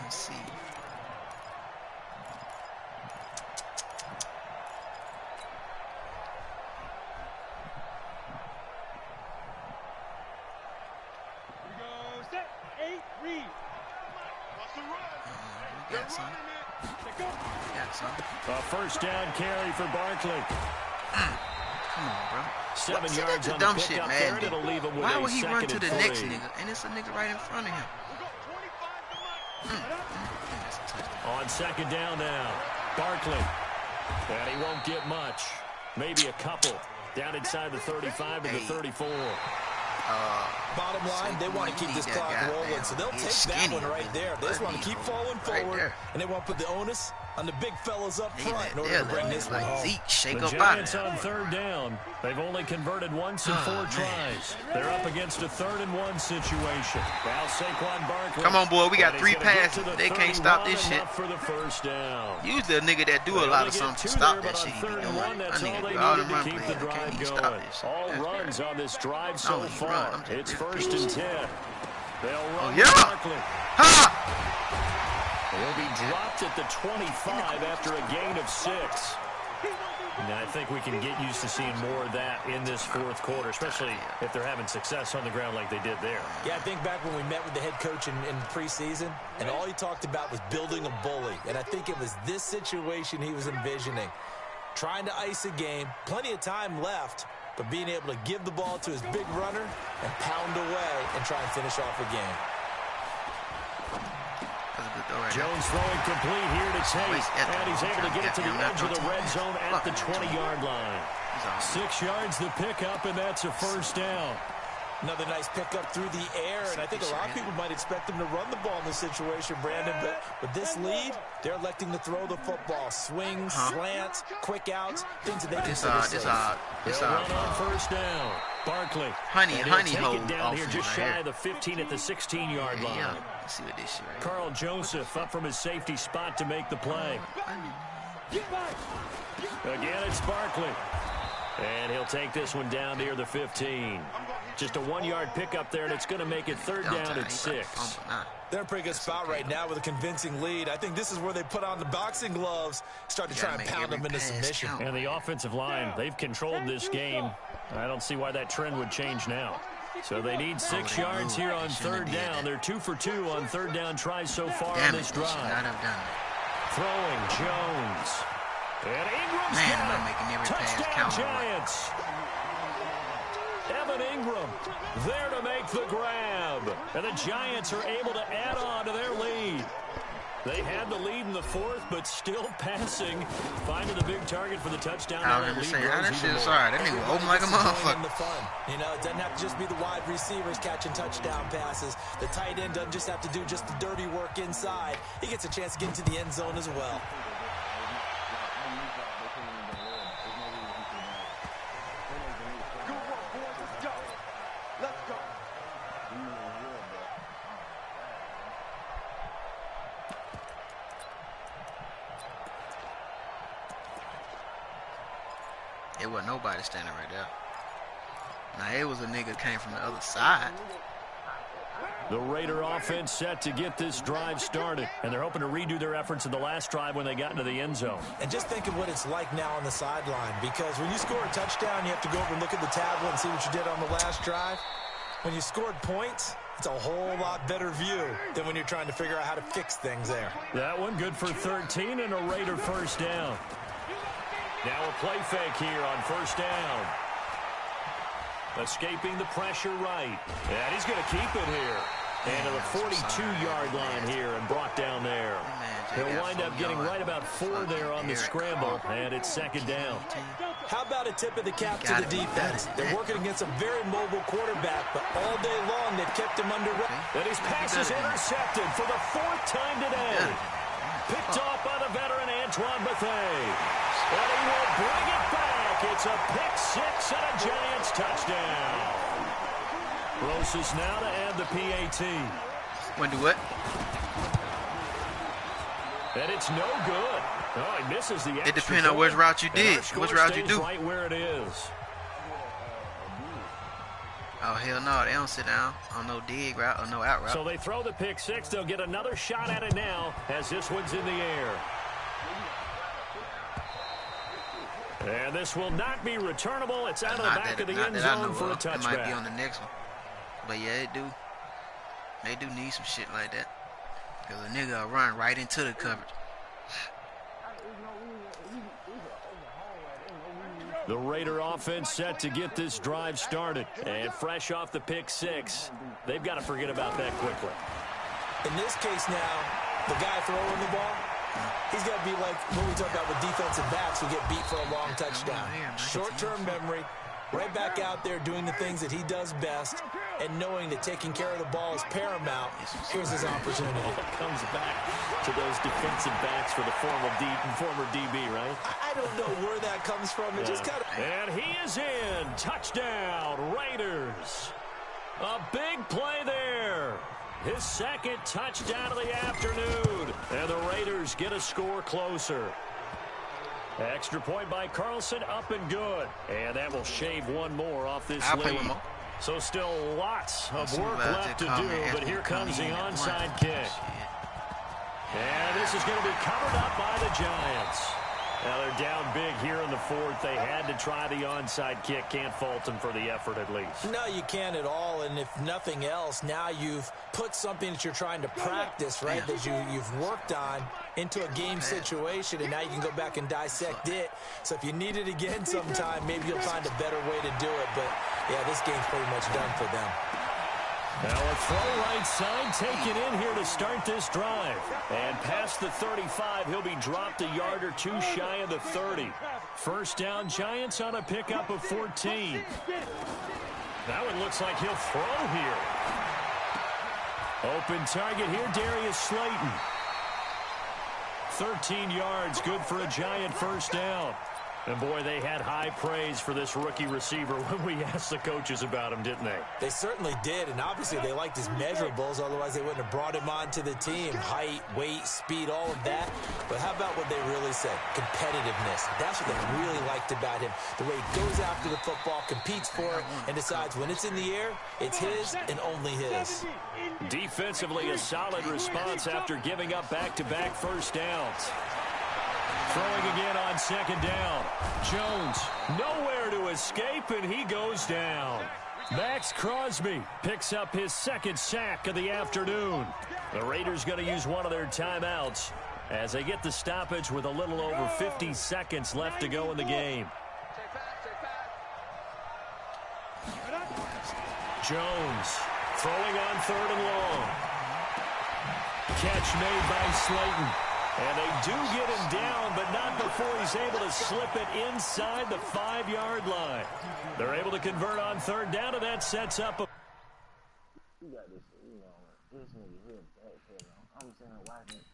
S2: Let's see. We got some.
S1: A first down carry for Barkley.
S2: Come on, bro.
S1: 7 yards on
S2: dumb
S1: the
S2: shit,
S1: pickup
S2: man.
S1: there, and it'll leave him with
S2: Why
S1: a
S2: would he run to the
S1: 2nd and
S2: next
S1: 3.
S2: nigga? And it's a nigga right in front of him.
S1: On second down now, Barkley. And he won't get much. Maybe a couple. Down inside the 35 and the 34.
S3: Bottom line, they want to keep this clock rolling, so they'll take that one right there. They just want to keep falling forward, and they want to put the onus on the big fellas up front in order to bring this one home.
S1: The Giants on third down. They've only converted once in 4 tries. They're up against a 3rd and 1 situation. Now Saquon Barkley.
S2: Come on, boy. We got 3 passes. They can't stop this shit.
S1: For the first down.
S2: Usually a nigga that do a lot of something to stop that shit he be doing. That nigga do all the run plays. Can't even stop this shit.
S1: All runs on this drive so far. It's 1st and 10. They'll run Barkley. He'll be dropped at the 25 after a gain of 6. And I think we can get used to seeing more of that in this 4th quarter, especially if they're having success on the ground like they did there.
S3: Yeah, I think back when we met with the head coach in preseason, and all he talked about was building a bully. And I think it was this situation he was envisioning. Trying to ice a game, plenty of time left, but being able to give the ball to his big runner and pound away and try and finish off a game.
S1: Jones throwing complete here to Tate, and he's able to get it to the edge of the red zone at the 20-yard line. 6 yards the pickup, and that's a first down.
S3: Another nice pickup through the air, and I think a lot of people might expect them to run the ball in this situation, Brandon, but with this lead, they're electing to throw the football. Swings, slants, quick outs, things that they consider safe.
S1: They'll run on first down. Barkley.
S2: Honey
S1: take
S2: hole
S1: it down here just
S2: right
S1: shy of the 15 at the 16-yard line.
S2: Yeah. Let's see what this shit right
S1: Carl Joseph up from his safety spot to make the play. Again, it's Barkley. And he'll take this one down near the 15. Just a 1-yard pickup there, and it's going to make it third down at 6.
S3: They're in a pretty good spot right now with a convincing lead. I think this is where they put on the boxing gloves, start to try and pound them into submission.
S1: And the offensive line, they've controlled this game. I don't see why that trend would change now. So they need 6 yards here on third down. They're 2 for 2 on third down tries so far on this drive. Throwing Jones. And Ingram's got it. Touchdown Giants. Evan Ingram there to make the grab. And the Giants are able to add on to their lead. They had the lead in the 4th, but still passing. Finding the big target for the touchdown.
S2: I was going to say, that shit's sorry. That nigga open like a motherfucker.
S3: You know, it doesn't have to just be the wide receivers catching touchdown passes. The tight end doesn't just have to do just the dirty work inside. He gets a chance to get into the end zone as well.
S2: It wasn't nobody standing right there. Now, it was a nigga came from the other side.
S1: The Raider offense set to get this drive started. And they're hoping to redo their efforts in the last drive when they got into the end zone.
S3: And just think of what it's like now on the sideline. Because when you score a touchdown, you have to go over and look at the tablet and see what you did on the last drive. When you scored points, it's a whole lot better view than when you're trying to figure out how to fix things there.
S1: That one good for 13 and a Raider first down. Now a play fake here on first down. Escaping the pressure right. And he's going to keep it here. And to the 42-yard line here and brought down there. He'll wind up getting right about 4 there on the scramble. And it's second down.
S3: How about a tip of the cap to the defense? They're working against a very mobile quarterback, but all day long they've kept him under.
S1: And his pass is intercepted for the 4th time today. Picked off by the veteran Antoine Bethea. And he will bring it back. It's a pick 6 and a Giants touchdown. Rosas now to add the PAT.
S2: When do what?
S1: And it's no good. Oh, he misses the extra.
S2: It depends on which route you did. Which route you do.
S1: Right where it is.
S2: Oh, hell no. They don't sit down on no dig route or no out route.
S1: So they throw the pick 6. They'll get another shot at it now as this one's in the air. And this will not be returnable. It's out of the back of the end zone for a touchback.
S2: It might be on the next one. But yeah, they do need some shit like that. Because a nigga will run right into the coverage.
S1: The Raider offense set to get this drive started. And fresh off the pick 6, they've got to forget about that quickly.
S3: In this case now, the guy throwing the ball, he's got to be like when we talk about with defensive backs who get beat for a long touchdown. Short-term memory, right back out there doing the things that he does best, and knowing that taking care of the ball is paramount. Here's his opportunity.
S1: It comes back to those defensive backs for the former DB, right?
S3: I don't know where that comes from. It just kind of.
S1: And he is in. Touchdown, Raiders. A big play there. His 2nd touchdown of the afternoon. And the Raiders get a score closer. Extra point by Carlson, up and good. And that will shave one more off this lead. So still lots of work left to do, but here comes the onside kick. And this is going to be covered up by the Giants. Now they're down big here in the 4th. They had to try the onside kick. Can't fault them for the effort at least.
S3: No, you can't at all. And if nothing else, now you've put something that you're trying to practice, right, that you've worked on into a game situation, and now you can go back and dissect it. So if you need it again sometime, maybe you'll find a better way to do it. But, yeah, this game's pretty much done for them.
S1: Now a throw right side taken in here to start this drive. And past the 35, he'll be dropped a yard or 2 shy of the 30. First down, Giants on a pickup of 14. That one looks like he'll throw here. Open target here, Darius Slayton. 13 yards, good for a Giant first down. And, boy, they had high praise for this rookie receiver when we asked the coaches about him, didn't they?
S3: They certainly did, and obviously they liked his measurables. Otherwise, they wouldn't have brought him onto the team. Height, weight, speed, all of that. But how about what they really said? Competitiveness. That's what they really liked about him. The way he goes after the football, competes for it, and decides when it's in the air, it's his and only his.
S1: Defensively, a solid response after giving up back-to-back first downs. Throwing again on second down. Jones, nowhere to escape, and he goes down. Max Crosby picks up his second sack of the afternoon. The Raiders going to use one of their timeouts as they get the stoppage with a little over 50 seconds left to go in the game. Jones throwing on third and long. Catch made by Slayton. And they do get him down, but not before he's able to slip it inside the 5-yard line. They're able to convert on third down, and that sets up a...
S5: You got this, you know, this nigga here back. I'm saying, watching it.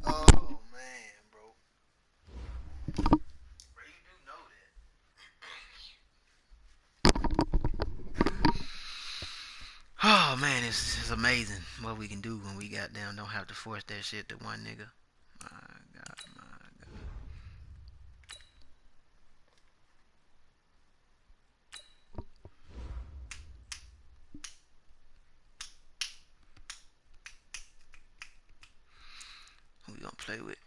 S2: Oh, man, bro. Bro, you do know that. Oh, man, it's amazing what we can do when we goddamn don't have to force that shit to one nigga. My God, my God. Who we gonna play with?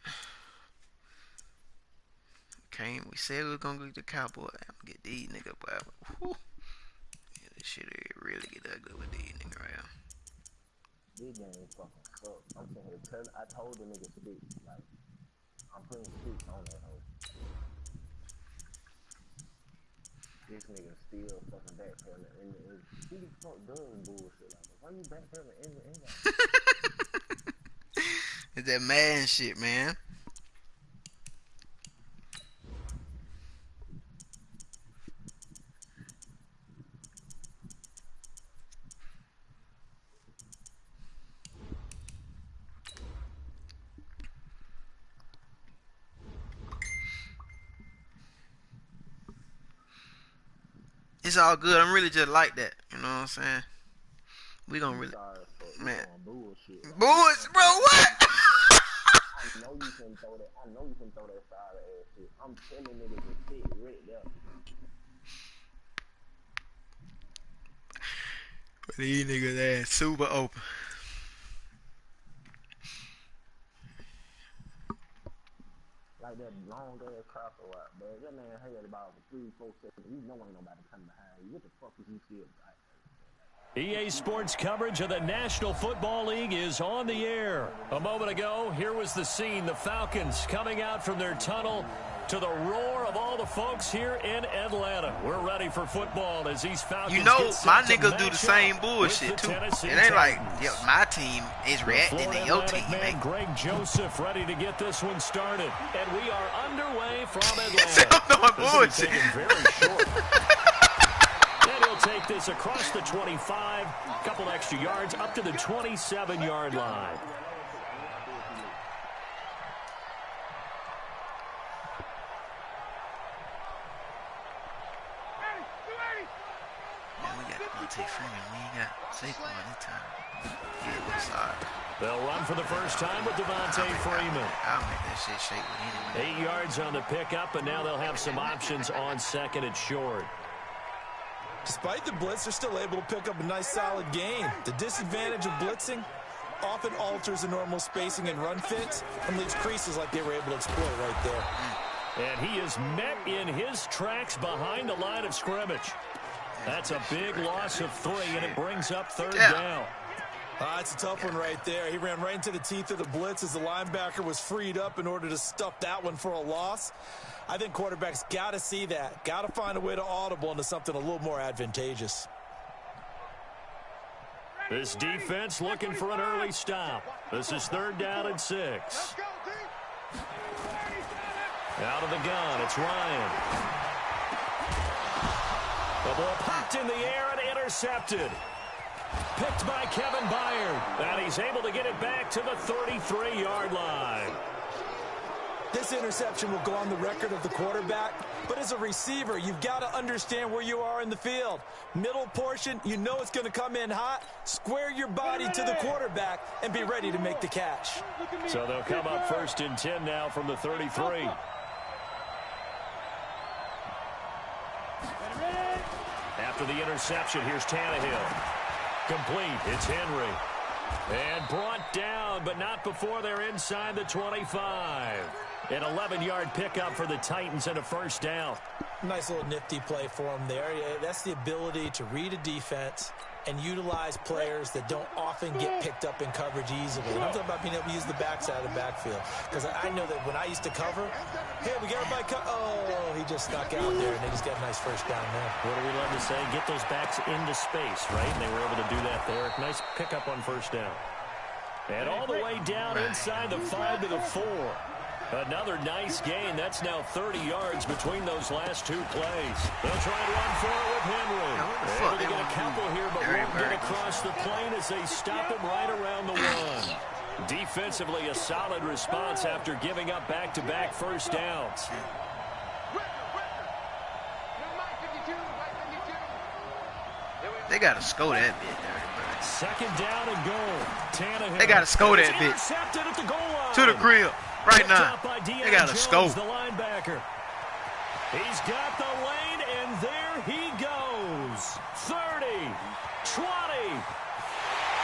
S2: We said we were gonna get the Cowboy. I'm gonna get these niggas, but whew. Yeah, this shit really get ugly with these niggas right now.
S5: This game fucking sucks. I'm saying, I told the nigga stick. Like, I'm putting sticks on that hoe. This nigga still fucking backpedaling in the end. Who the fuck does bullshit like that? Why you backpedaling in the end?
S2: It's that man shit, man. It's all good. I'm really just like that. You know what I'm saying? We gonna really, man.
S5: Bullshit.
S2: Bullshit, bro. What?
S5: I know you can throw that. I know you can throw that side ass shit. I'm telling niggas to sit right there.
S2: But these niggas ass super open.
S5: Like that long ass crosser route, bro. That man had about 3-4 seconds. You know ain't nobody coming behind you. What the fuck is you still right?
S1: EA Sports coverage of the National Football League is on the air. A moment ago, here was the scene. The Falcons coming out from their tunnel to the roar of all the folks here in Atlanta. We're ready for football as these Falcons.
S2: You know, my niggas do the same bullshit too. It ain't like, yo, my team is reacting to your team, man.
S1: Greg Joseph ready to get this one started, and we are underway from Atlanta.
S2: I'm doing bullshit.
S1: Very short. And he'll take this across the 25, couple extra yards up to the 27-yard line.
S2: We ain't got Saquon this time. Yeah, sorry.
S1: They'll run for the first time with Devontae Freeman.
S2: I'll make that shit shake with him.
S1: 8 yards on the pickup, and now they'll have some options on second and short.
S3: Despite the blitz, they're still able to pick up a nice solid gain. The disadvantage of blitzing often alters the normal spacing and run fits and leaves creases like they were able to exploit right there.
S1: And he is met in his tracks behind the line of scrimmage. That's a big loss of 3, and it brings up third down.
S3: It's a tough one right there. He ran right into the teeth of the blitz as the linebacker was freed up in order to stuff that one for a loss. I think quarterbacks got to see that. Got to find a way to audible into something a little more advantageous.
S1: This defense looking for an early stop. This is third down and 6. Out of the gun, it's Ryan. The ball popped in the air and intercepted. Picked by Kevin Byard. And he's able to get it back to the 33-yard line.
S3: This interception will go on the record of the quarterback, but as a receiver, you've got to understand where you are in the field. Middle portion, you know it's going to come in hot. Square your body to the quarterback and be ready to make the catch.
S1: So they'll come up 1st and 10 now from the 33. After the interception, here's Tannehill. Complete. It's Henry. And brought down, but not before they're inside the 25. An 11-yard pickup for the Titans and a 1st down.
S3: Nice little nifty play for him there. That's the ability to read a defense and utilize players that don't often get picked up in coverage easily. And I'm talking about being able to use the backside of the backfield. Because I know that when I used to cover, hey, we got everybody oh, he just snuck out there, and they just got a nice 1st down there.
S1: What do we love to say? Get those backs into space, right? And they were able to do that there. Nice pickup on 1st down. And all the way down inside the 5 to the 4. Another nice gain. That's now 30 yards between those last 2 plays. They'll try and run for it with Henry. Able to get a couple here, but won't get across the plane as they stop him right around the 1. Defensively, a solid response after giving up back-to-back 1st downs.
S2: They got to score that bit there.
S1: 2nd down and goal. Tannehill.
S2: They got to score that bit. To the crib. Right now, they got to scope.
S1: The linebacker. He's got the lane, and there he goes. 30, 20.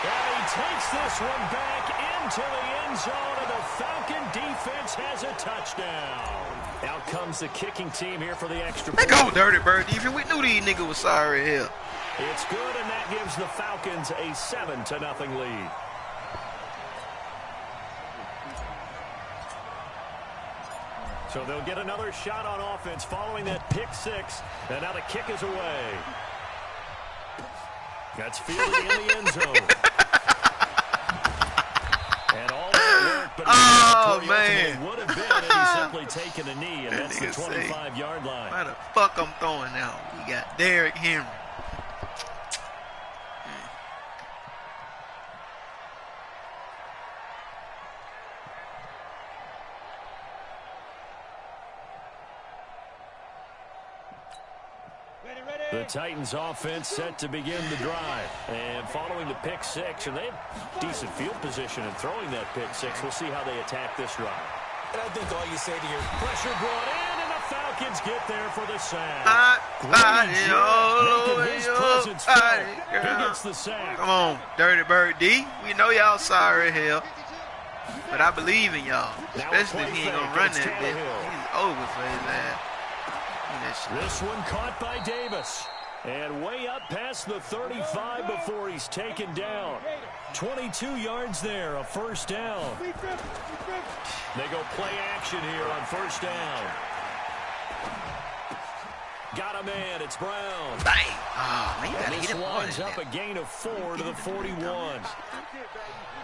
S1: And he takes this one back into the end zone, and the Falcon defense has a touchdown. Out comes the kicking team here for the extra point.
S2: They go, Dirty Bird defense. We knew these niggas was sorry here.
S1: It's good, and that gives the Falcons a 7-0 lead. So they'll get another shot on offense following that pick 6. And now the kick is away. That's fielded in the end zone. And all that work, but man, would have been had he simply taken a knee, and that's the 25-yard line.
S2: Why the fuck I'm throwing now? We got Derrick Henry.
S1: The Titans offense set to begin the drive. And following the pick 6, and they have decent field position in throwing that pick 6. We'll see how they attack this drive.
S3: And I think all you say to your
S1: pressure brought in, and the Falcons get there for the sack. He gets the sack.
S2: Come on, Dirty Bird D. We know y'all sorry hell, but I believe in y'all. Especially if he ain't gonna run that bit. He's over for his ass.
S1: This one caught by Davis. And way up past the 35 before he's taken down. 22 yards there, a 1st down. They go play action here on 1st down. Got a man, it's Brown.
S2: Bang! Oh, man,
S1: and this winds up a gain of 4 to the 41.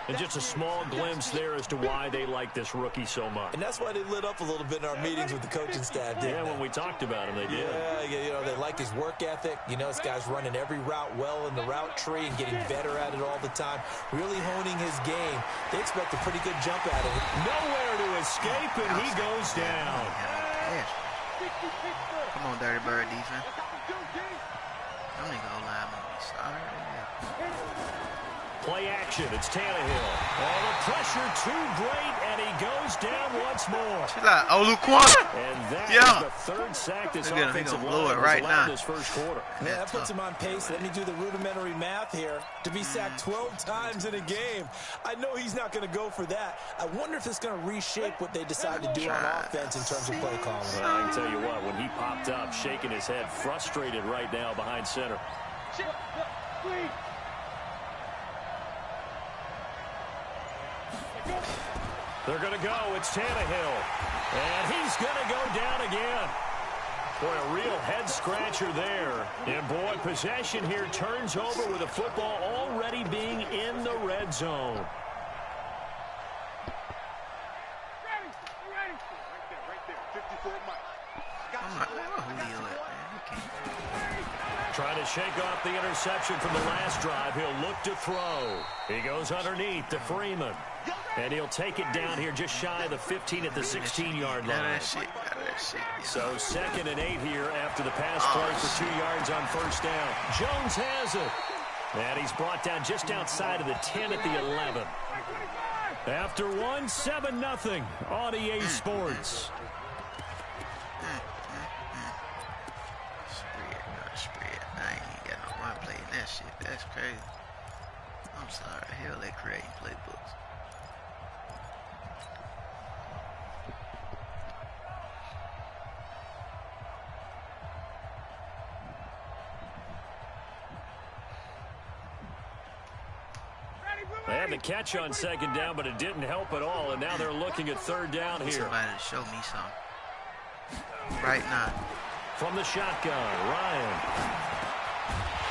S1: And just a small glimpse there as to why they like this rookie so much.
S3: And that's why they lit up a little bit in our meetings with the coaching staff, didn't they?
S1: When we talked about him, they did.
S3: Yeah, you know, they like his work ethic. You know, this guy's running every route well in the route tree and getting better at it all the time. Really honing his game. They expect a pretty good jump out of it.
S1: Nowhere to escape, and he goes down.
S2: Come on, Dirty Bird defense. Them niggas online gonna be sorry.
S1: Play action. It's Tannehill. Oh, the pressure too great, and he goes down once more.
S2: She's like, Oluquan.
S1: And that is the 3rd sack this offensive line
S2: right now.
S1: This 1st quarter.
S3: Man, that puts him on pace. Let me do the rudimentary math here. To be sacked 12 times in a game, I know he's not going to go for that. I wonder if it's going to reshape what they decide to do on offense in terms of play calling.
S1: Well, I can tell you what, when he popped up, shaking his head, frustrated right now behind center. They're going to go. It's Tannehill. And he's going to go down again. Boy, a real head-scratcher there. And, boy, possession here turns over with the football already being in the red zone. Trying to shake off the interception from the last drive. He'll look to throw. He goes underneath to Freeman. And he'll take it down here just shy of the 15 at the 16-yard line. So 2nd and 8 here after the pass play for 2 yards on first down. Jones has it. And he's brought down just outside of the 10 at the 11. After one, 7-0 on EA Sports.
S2: That shit, that's crazy. I'm sorry. Hell, they creating playbooks.
S1: They had the catch on 2nd down, but it didn't help at all, and now they're looking at 3rd down here.
S2: Somebody to show me something. Right now.
S1: From the shotgun, Ryan.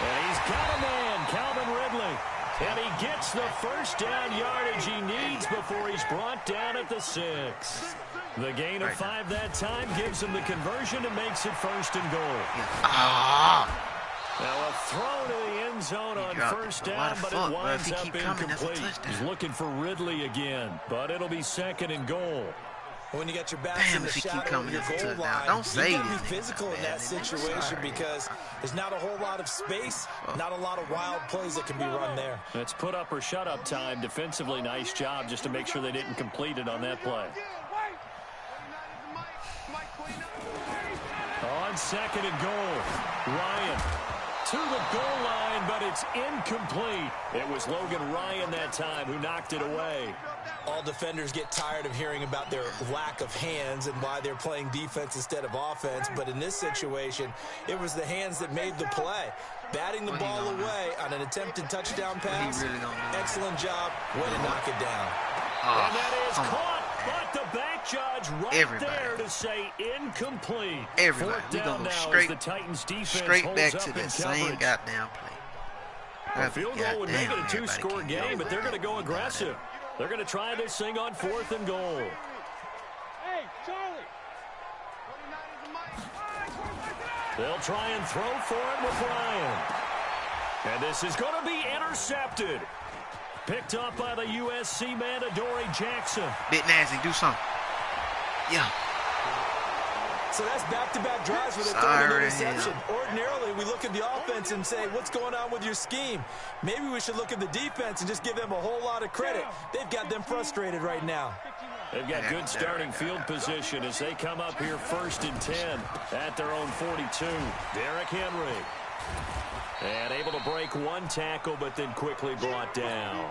S1: And he's got a man, Calvin Ridley. And he gets the first down yardage he needs before he's brought down at the 6. The gain of 5 that time gives him the conversion and makes it 1st and goal. Now a throw to the end zone on first down, but it winds up incomplete. He's looking for Ridley again, but it'll be 2nd and goal.
S3: When you got your backs in the shadow of your goal line, you got to be physical in that situation because there's not a whole lot of space, not a lot of wild plays that can be run there.
S1: It's put up or shut up time. Defensively, nice job just to make sure they didn't complete it on that play. On 2nd and goal, Ryan to the goal line, but it's incomplete. It was Logan Ryan that time who knocked it away.
S3: All defenders get tired of hearing about their lack of hands and why they're playing defense instead of offense. But in this situation, it was the hands that made the play. Batting the ball away on an attempted touchdown pass. Excellent job. Way to knock it down.
S1: And that is caught, but the back judge right there to say incomplete.
S2: Everybody. We're going to go straight back to the same goddamn play.
S1: A field goal would make it a 2-score game, but they're going to go aggressive. They're going to try this thing on 4th and goal.
S4: Hey, Charlie.
S1: They'll try and throw for it with Ryan. And this is going to be intercepted. Picked up by the USC man, Adoree Jackson.
S2: Bit nasty, do something. Yeah.
S3: So that's back-to-back drives with a third interception. Ordinarily, we look at the offense and say, what's going on with your scheme? Maybe we should look at the defense and just give them a whole lot of credit. They've got them frustrated right now.
S1: They've got good starting field position as they come up here 1st and 10 at their own 42. Derrick Henry. And able to break one tackle, but then quickly brought down.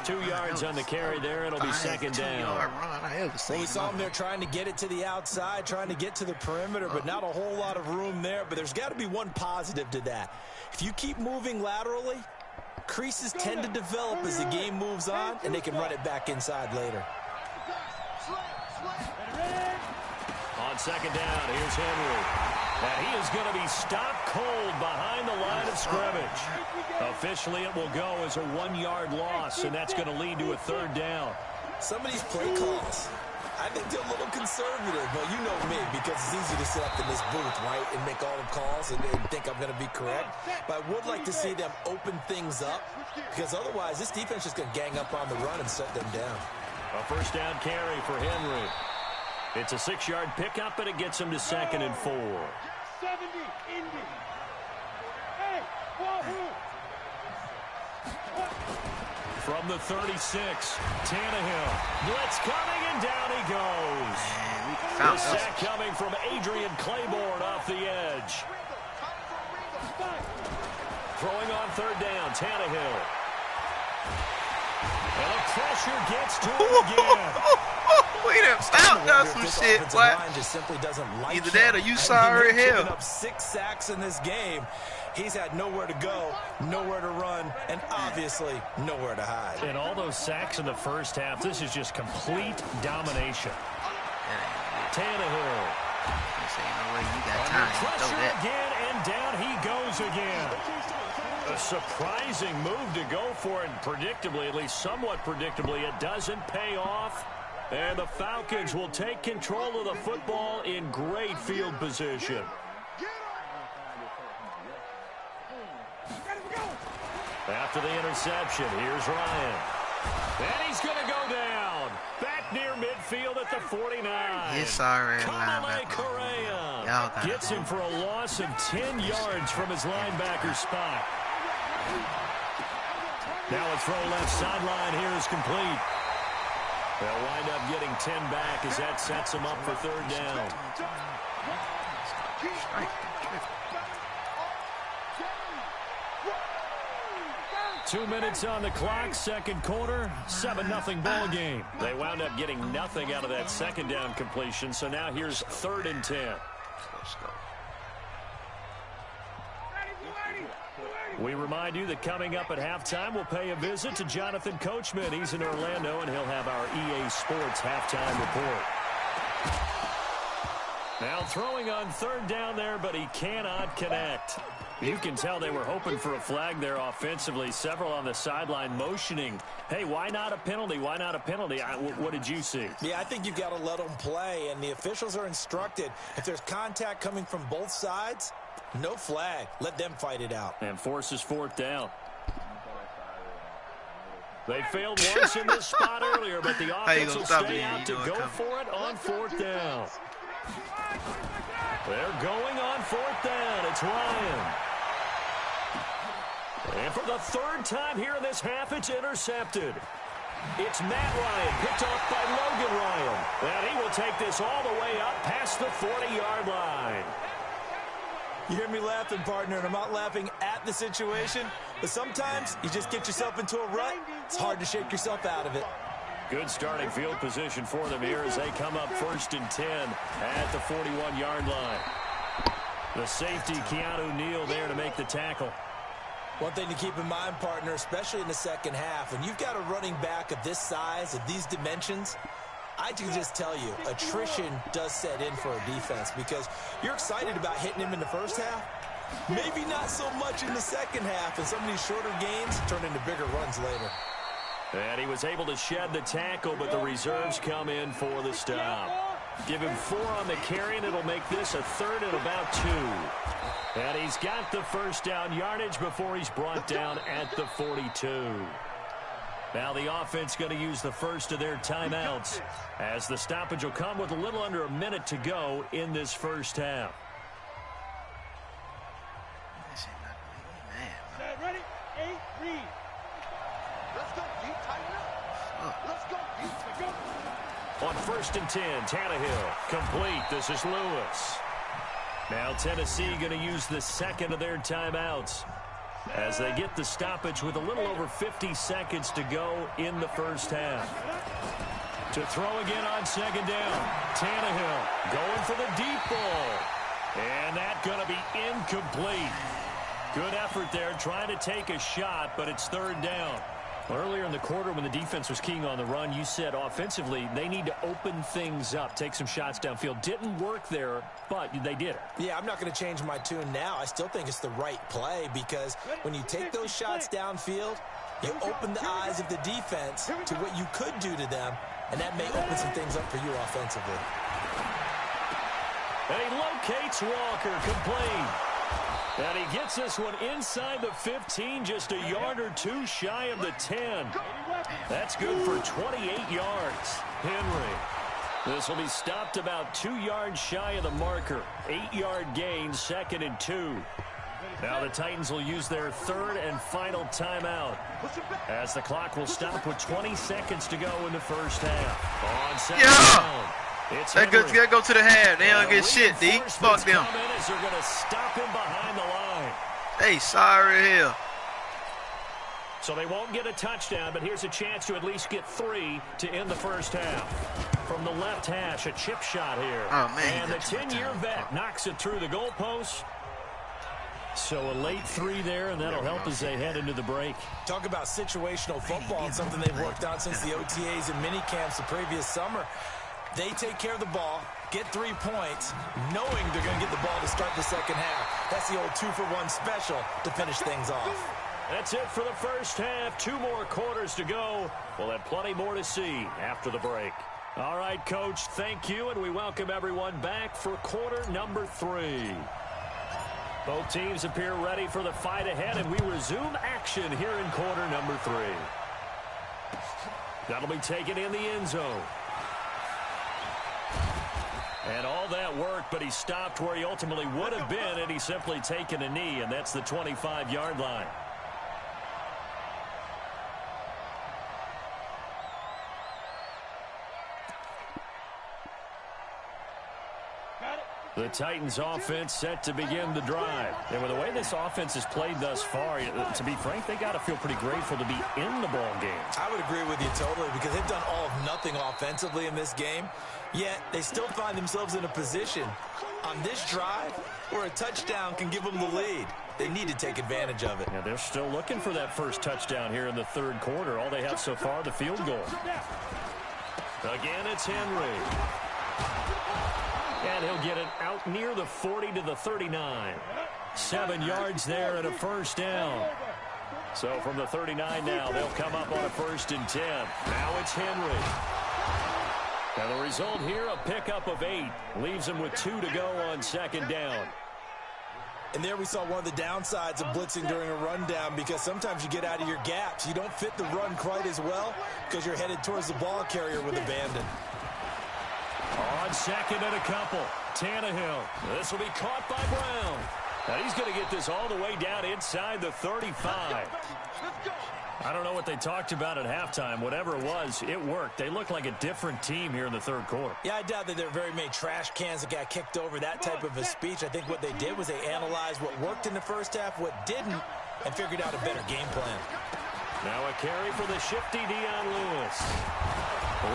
S1: 2 yards on the carry there. It'll be 2nd down.
S3: Well, we saw him there trying to get it to the outside, trying to get to the perimeter, but not a whole lot of room there. But there's got to be one positive to that. If you keep moving laterally, creases tend to develop as the game moves on, and they can run it back inside later.
S1: On 2nd down, here's Henry. And he is going to be stopped cold behind the line of scrimmage. Officially, it will go as a 1-yard loss, and that's going to lead to a 3rd down.
S3: Some of these play calls, I think they're a little conservative. But you know me, because it's easy to sit up in this booth, right, and make all the calls and think I'm going to be correct. But I would like to see them open things up, because otherwise this defense is going to gang up on the run and shut them down.
S1: A 1st down carry for Henry. It's a 6-yard pickup, and it gets him to 2nd and 4.
S4: 70, Indy. Hey, Wahoo.
S1: From the 36, Tannehill. Blitz coming, and down he goes. The sack coming from Adrian Claiborne off the edge. Throwing on 3rd down, Tannehill. And the pressure gets to him again.
S2: We done found out some shit, boy. Either that or you sorry hell.
S3: Up 6 sacks in this game. He's had nowhere to go, nowhere to run, and obviously nowhere to hide.
S1: And all those sacks in the first half, this is just complete domination. Tannehill. Under pressure again, and down he goes again. A surprising move to go for it, and predictably, at least somewhat predictably, it doesn't pay off. And the Falcons will take control of the football in great field position. After the interception, here's Ryan. And he's going to go down. Back near midfield at the 49.
S2: Yes, sorry,
S1: Kamale Correa gets him for a loss of 10 yards from his linebacker spot. Now a throw left sideline here is complete. They'll wind up getting 10 back as that sets them up for third down. 2 minutes on the clock, second quarter, 7-0 ball game. They wound up getting nothing out of that second down completion, so now here's 3rd and 10.
S2: Let's go.
S1: We remind you that coming up at halftime, we'll pay a visit to Jonathan Coachman. He's in Orlando, and he'll have our EA Sports halftime report. Now throwing on third down there, but he cannot connect. You can tell they were hoping for a flag there offensively. Several on the sideline motioning, hey, why not a penalty? Why not a penalty? What did you see?
S3: Yeah, I think you've got to let them play, and the officials are instructed. If there's contact coming from both sides, no flag. Let them fight it out.
S1: And forces 4th down. They failed once in this spot earlier, but the offense will stay out to go for it on 4th down. They're going on 4th down. It's Ryan. And for the 3rd time here in this half, it's intercepted. It's Matt Ryan, picked off by Logan Ryan. And he will take this all the way up past the 40-yard line.
S3: You hear me laughing, partner, and I'm not laughing at the situation, but sometimes you just get yourself into a rut. It's hard to shake yourself out of it.
S1: Good starting field position for them here as they come up 1st and 10 at the 41-yard line. The safety, Keanu Neal, there to make the tackle.
S3: One thing to keep in mind, partner, especially in the second half, when you've got a running back of this size, of these dimensions, I can just tell you, attrition does set in for a defense because you're excited about hitting him in the first half. Maybe not so much in the second half, and some of these shorter gains turn into bigger runs later.
S1: And he was able to shed the tackle, but the reserves come in for the stop. Give him 4 on the carry, and it'll make this a 3rd and about 2. And he's got the first down yardage before he's brought down at the 42. Now the offense going to use the first of their timeouts as the stoppage will come with a little under a minute to go in this first half.
S4: Ready? 8, read. Let's go, deep, tighten up. Let's go, deep, go.
S1: On 1st and 10, Tannehill complete. This is Lewis. Now Tennessee going to use the second of their timeouts as they get the stoppage with a little over 50 seconds to go in the first half. To throw again on 2nd down. Tannehill going for the deep ball. And that's going to be incomplete. Good effort there trying to take a shot, but it's 3rd down. Earlier in the quarter when the defense was keying on the run, you said offensively they need to open things up, take some shots downfield. Didn't work there, but they did it.
S3: Yeah, I'm not going to change my tune now. I still think it's the right play because when you take those shots downfield, you open the eyes of the defense to what you could do to them, and that may open some things up for you offensively.
S1: And he locates Walker, complete. And he gets this one inside the 15, just a yard or 2 shy of the 10. That's good for 28 yards. Henry. This will be stopped about 2 yards shy of the marker. 8-yard gain, 2nd and 2. Now the Titans will use their 3rd and final timeout as the clock will stop with 20 seconds to go in the first half. On 2nd down.
S2: That go to the half. They don't get shit, D. Fuck them.
S1: They're going to stop him behind the line.
S2: Hey, sorry here.
S1: So they won't get a touchdown, but here's a chance to at least get 3 to end the first half. From the left hash, a chip shot here.
S2: Oh, man.
S1: And the 10-year vet knocks it through the goalpost. So a late 3 there, and that'll help as they head into the break.
S3: Talk about situational football. It's something they've worked on since the OTAs and mini camps the previous summer. They take care of the ball, get 3 points, knowing they're going to get the ball to start the second half. That's the old 2-for-1 special to finish things off.
S1: That's it for the first half. 2 more quarters to go. We'll have plenty more to see after the break. All right, Coach, thank you, and we welcome everyone back for quarter number 3. Both teams appear ready for the fight ahead, and we resume action here in quarter number 3. That'll be taken in the end zone. And all that work, but he stopped where he ultimately would have been, and he's simply taken a knee, and that's the 25-yard line. The Titans offense set to begin the drive. And with the way this offense has played thus far, to be frank, they got to feel pretty grateful to be in the ball game.
S3: I would agree with you totally, because they've done all of nothing offensively in this game, yet they still find themselves in a position on this drive where a touchdown can give them the lead. They need to take advantage of it.
S1: Yeah, they're still looking for that first touchdown here in the third quarter. All they have so far, the field goal. Again, it's Henry. And he'll get it out near the 40 to the 39. 7 yards there and a first down. So from the 39 now, they'll come up on a 1st and 10. Now it's Henry. Now the result here, a pickup of 8. Leaves him with 2 to go on 2nd down.
S3: And there we saw one of the downsides of blitzing during a rundown, because sometimes you get out of your gaps. You don't fit the run quite as well because you're headed towards the ball carrier with abandon.
S1: On 2nd and a couple, Tannehill. This will be caught by Brown. Now he's going to get this all the way down inside the 35. I don't know what they talked about at halftime. Whatever it was, it worked. They look like a different team here in the third quarter.
S3: Yeah, I doubt that there are very many trash cans that got kicked over, that type of a speech. I think what they did was they analyzed what worked in the first half, what didn't, and figured out a better game plan.
S1: Now a carry for the shifty Dion Lewis.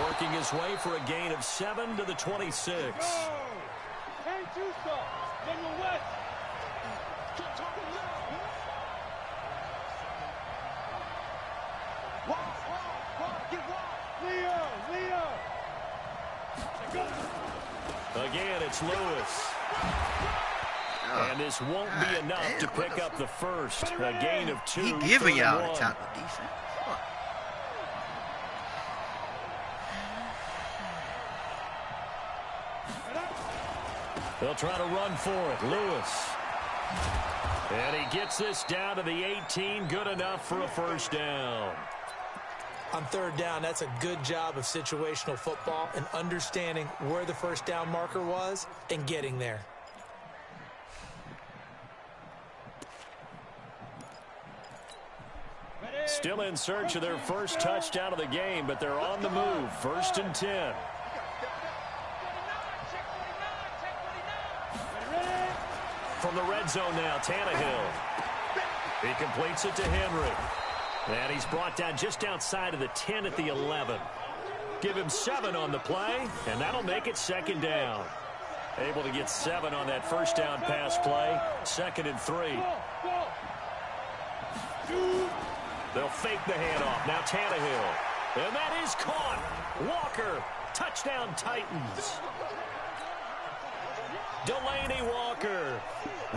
S1: Working his way for a gain of 7 to the 26. Again, it's Lewis. And this won't be enough to pick up the first. A gain of 2.
S2: He giving y'all the type of defense.
S1: They'll try to run for it. Lewis. And he gets this down to the 18. Good enough for a first down.
S3: On 3rd down, that's a good job of situational football and understanding where the first down marker was and getting there.
S1: Still in search of their first touchdown of the game, but they're on the move. 1st and 10. From the red zone now, Tannehill. He completes it to Henry. And he's brought down just outside of the 10 at the 11. Give him 7 on the play, and that'll make it 2nd down. Able to get 7 on that first down pass play. 2nd and 3. They'll fake the handoff. Now Tannehill. And that is caught. Walker. Touchdown Titans. Delaney Walker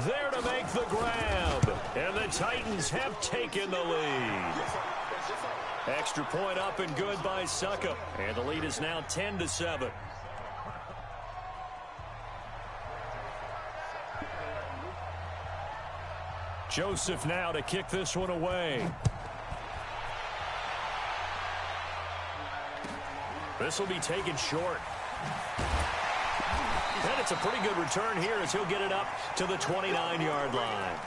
S1: there to make the grab. And the Titans have taken the lead. Extra point up and good by Succop. And the lead is now 10-7. Joseph now to kick this one away. This will be taken short. And it's a pretty good return here as he'll get it up to the 29-yard line.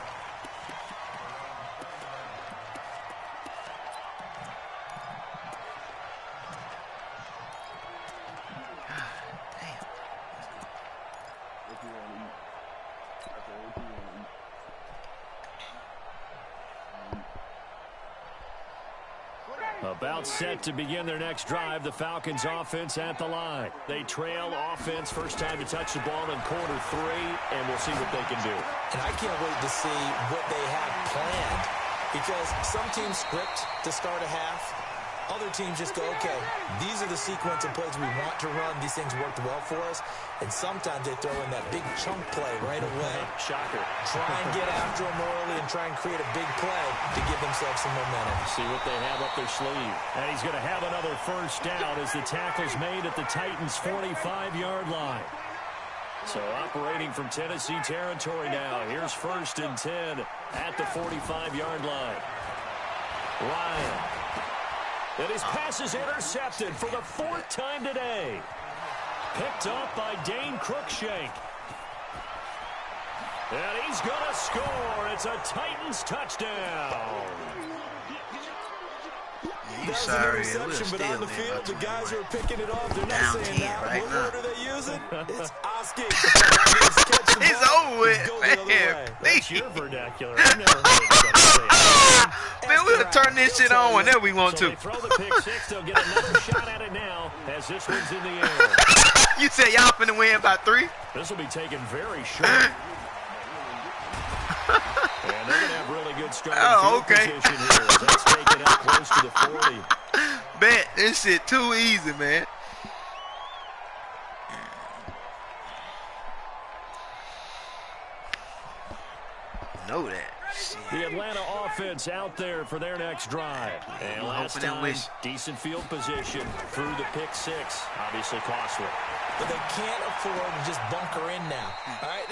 S1: About set to begin their next drive, the Falcons offense at the line. They trail offense, first time to touch the ball in quarter 3, and we'll see what they can do.
S3: And I can't wait to see what they have planned, because some teams script to start a half. Other teams just go, okay, these are the sequence of plays we want to run. These things worked well for us. And sometimes they throw in that big chunk play right away.
S1: Shocker.
S3: Try and get after them early and try and create a big play to give themselves some momentum.
S1: See what they have up their sleeve. And he's going to have another first down as the tackle's made at the Titans' 45-yard line. So operating from Tennessee territory now. Here's 1st and 10 at the 45-yard line. Ryan. And his pass is intercepted for the 4th time today. Picked up by Dane Cruikshank. And he's going to score. It's a Titans touchdown.
S2: You sorry, it was
S3: but
S2: still
S3: on the field, the guys who are picking it off, they're not
S2: down
S3: saying
S2: 10
S3: that.
S2: right
S3: What
S2: now.
S3: word are they using? It's Oski.
S2: It's over with, man.
S1: That's your vernacular. I've never heard anybody say that.
S2: Man, we'll turn this shit on whenever we want
S1: So
S2: to.
S1: they throw the pick six. They'll get another shot at it now as this one's in the air.
S2: You said y'all finna win by 3?
S1: This will be taken very short. And they're going to have really good starting field position here. Let's take it up close to the 40.
S2: Bet, this shit too easy, man. Know that.
S1: The Atlanta offense out there for their next drive. And last time, decent field position through the pick six. Obviously costly.
S3: But they can't afford to just bunker in now. All right,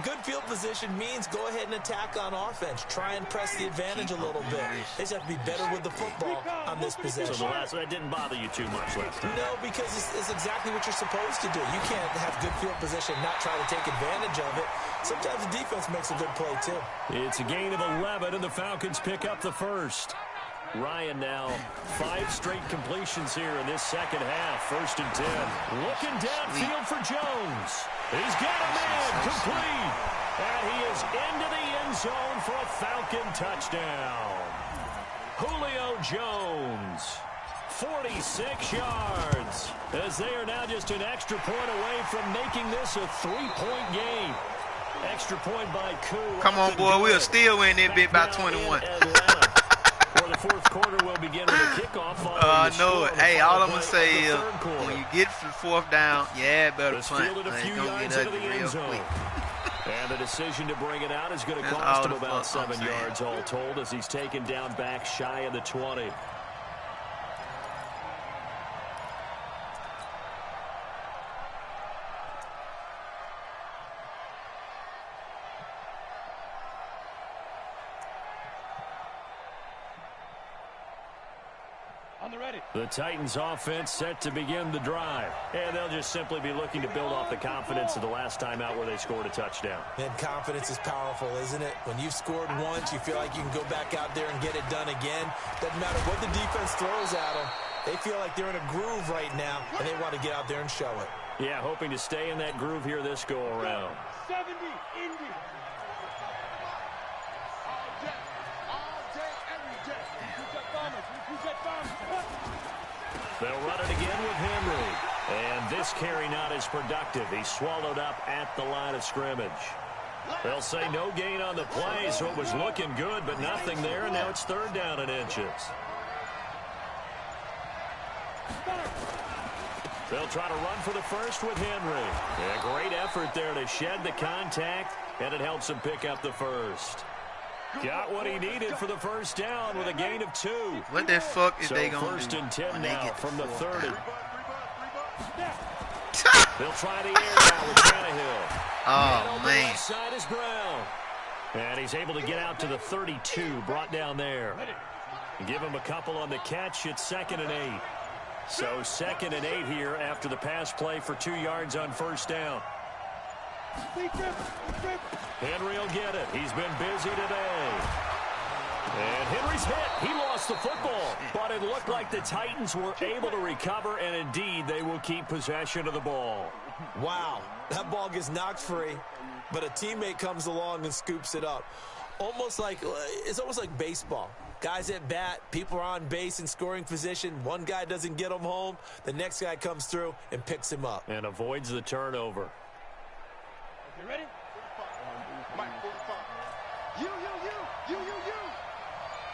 S3: good field position means go ahead and attack on offense. Try and press the advantage a little bit. They just have to be better with the football on this possession.
S1: So that didn't bother you too much last time?
S3: No, because it's exactly what you're supposed to do. You can't have good field position and not try to take advantage of it. Sometimes the defense makes a good play, too. It's
S1: a gain of 11, and the Falcons pick up the first. Ryan now 5 straight completions here in this second half. 1st and 10. Looking downfield for Jones. He's got a man complete. And he is into the end zone for a Falcon touchdown. Julio Jones. 46 yards. As they are now just an extra point away from making this a 3-point game. Extra point by Koo.
S2: Come on, boy. We'll still win that bit by 21.
S1: Where the 4th quarter will begin with a kickoff.
S2: No. Hey, all I'm going to say is when you get to the 4th down, yeah, better punt. It's going to get ugly real quick.
S1: And the decision to bring it out is going to cost him about 7 yards all told as he's taken down back shy of the 20. The Titans offense set to begin the drive. And they'll just simply be looking to build off the confidence of the last time out where they scored a touchdown.
S3: And confidence is powerful, isn't it? When you've scored once, you feel like you can go back out there and get it done again. Doesn't matter what the defense throws at them. They feel like they're in a groove right now, and they want to get out there and show it.
S1: Yeah, hoping to stay in that groove here this go-around.
S4: 70, Indy.
S1: They'll run it again with Henry. And this carry not as productive. He's swallowed up at the line of scrimmage. They'll say no gain on the play, so it was looking good, but nothing there, and now it's 3rd down and inches. They'll try to run for the first with Henry. Yeah, great effort there to shed the contact, and it helps him pick up the first. Got what he needed for the 1st down with a gain of 2.
S2: What the fuck is they going to do?
S1: 1st and 10 now from the 30.
S2: Down?
S1: They'll try the air now with Tannehill.
S2: Oh, man.
S1: Left side is Brown. And he's able to get out to the 32, brought down there. Give him a couple on the catch. It's 2nd and 8. So 2nd and 8 here after the pass play for 2 yards on 1st down. Henry will get it. He's been busy today. And Henry's hit. He lost the football. But it looked like the Titans were able to recover, and indeed they will keep possession of the ball.
S3: Wow, that ball gets knocked free, but a teammate comes along and scoops it up. It's almost like baseball. Guys at bat, people are on base in scoring position. One guy doesn't get him home. The next guy comes through and picks him up.
S1: And avoids the turnover.
S4: You ready? Mike, 45. You.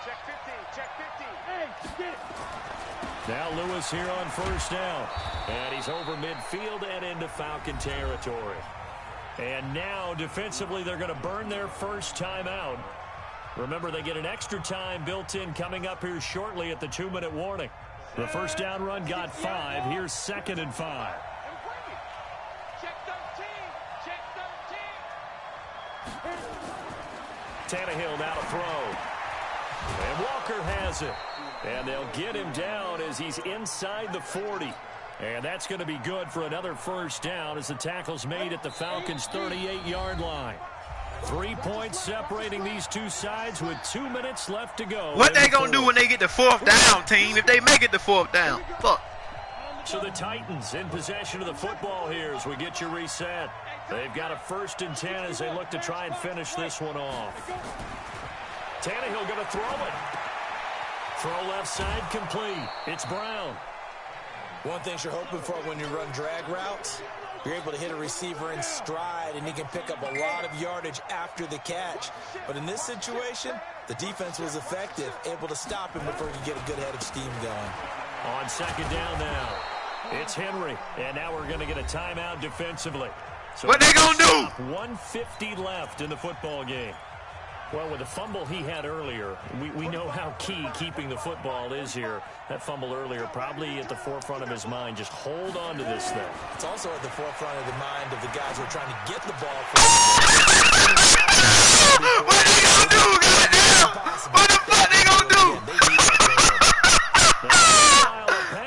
S4: Check 50, check 50. Hey, get it.
S1: Now Lewis here on 1st down. And he's over midfield and into Falcon territory. And now defensively they're going to burn their first timeout. Remember, they get an extra time built in coming up here shortly at the 2-minute warning. The 1st down run got 5. Here's 2nd and 5.
S4: Check 13.
S1: Tannehill now to throw. And Walker has it. And they'll get him down as he's inside the 40. And that's going to be good for another first down as the tackle's made at the Falcons' 38-yard line. 3 points separating these two sides with 2 minutes left to go.
S2: What they going to do when they get the 4th down, team? If they make it the 4th down. Fuck.
S1: So the Titans in possession of the football here as we get you reset. They've got a 1st and 10 as they look to try and finish this one off. Tannehill going to throw it. Throw left side complete. It's Brown.
S3: One thing you're hoping for when you run drag routes, you're able to hit a receiver in stride, and he can pick up a lot of yardage after the catch. But in this situation, the defense was effective, able to stop him before he could get a good head of steam going.
S1: On 2nd down now, it's Henry, and now we're going to get a timeout defensively. So
S2: what they going to do?
S1: 1:50 left in the football game. Well, with the fumble he had earlier, we know how key keeping the football is here. That fumble earlier probably at the forefront of his mind. Just hold on to this thing.
S3: It's also at the forefront of the mind of the guys who are trying to get the ball.
S2: What are they going to do, goddamn? What the fuck they going to do?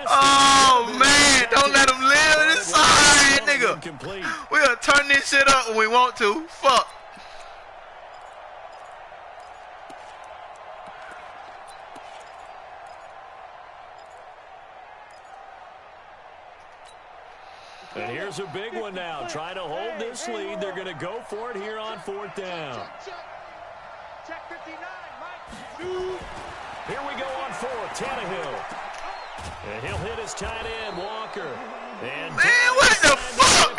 S2: Oh, man. Don't let them live inside, nigga. We'll turn this shit up when we want to. Fuck.
S1: And here's a big one now. Trying to hold this lead. They're going to go for it here on 4th down.
S4: Check 59, Mike.
S1: Here we go on 4th. Tannehill. And he'll hit his tight end, Walker. And
S2: man, what the fuck?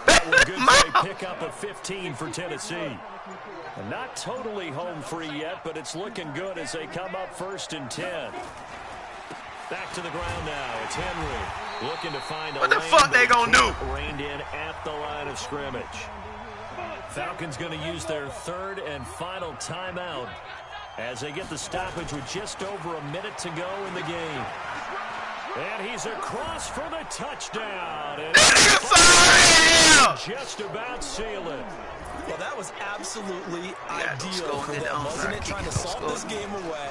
S1: That was good for a pickup of 15 for Tennessee. And not totally home free yet, but it's looking good as they come up 1st and 10. Back to the ground now. It's Henry looking to find a
S2: what the fuck they gonna do?
S1: Reined in at the line of scrimmage. Falcons going to use their 3rd and final timeout as they get the stoppage with just over a minute to go in the game. And he's across for the touchdown. And just about seal it.
S3: Well, that was absolutely ideal for them, wasn't it? Trying to salt this game away.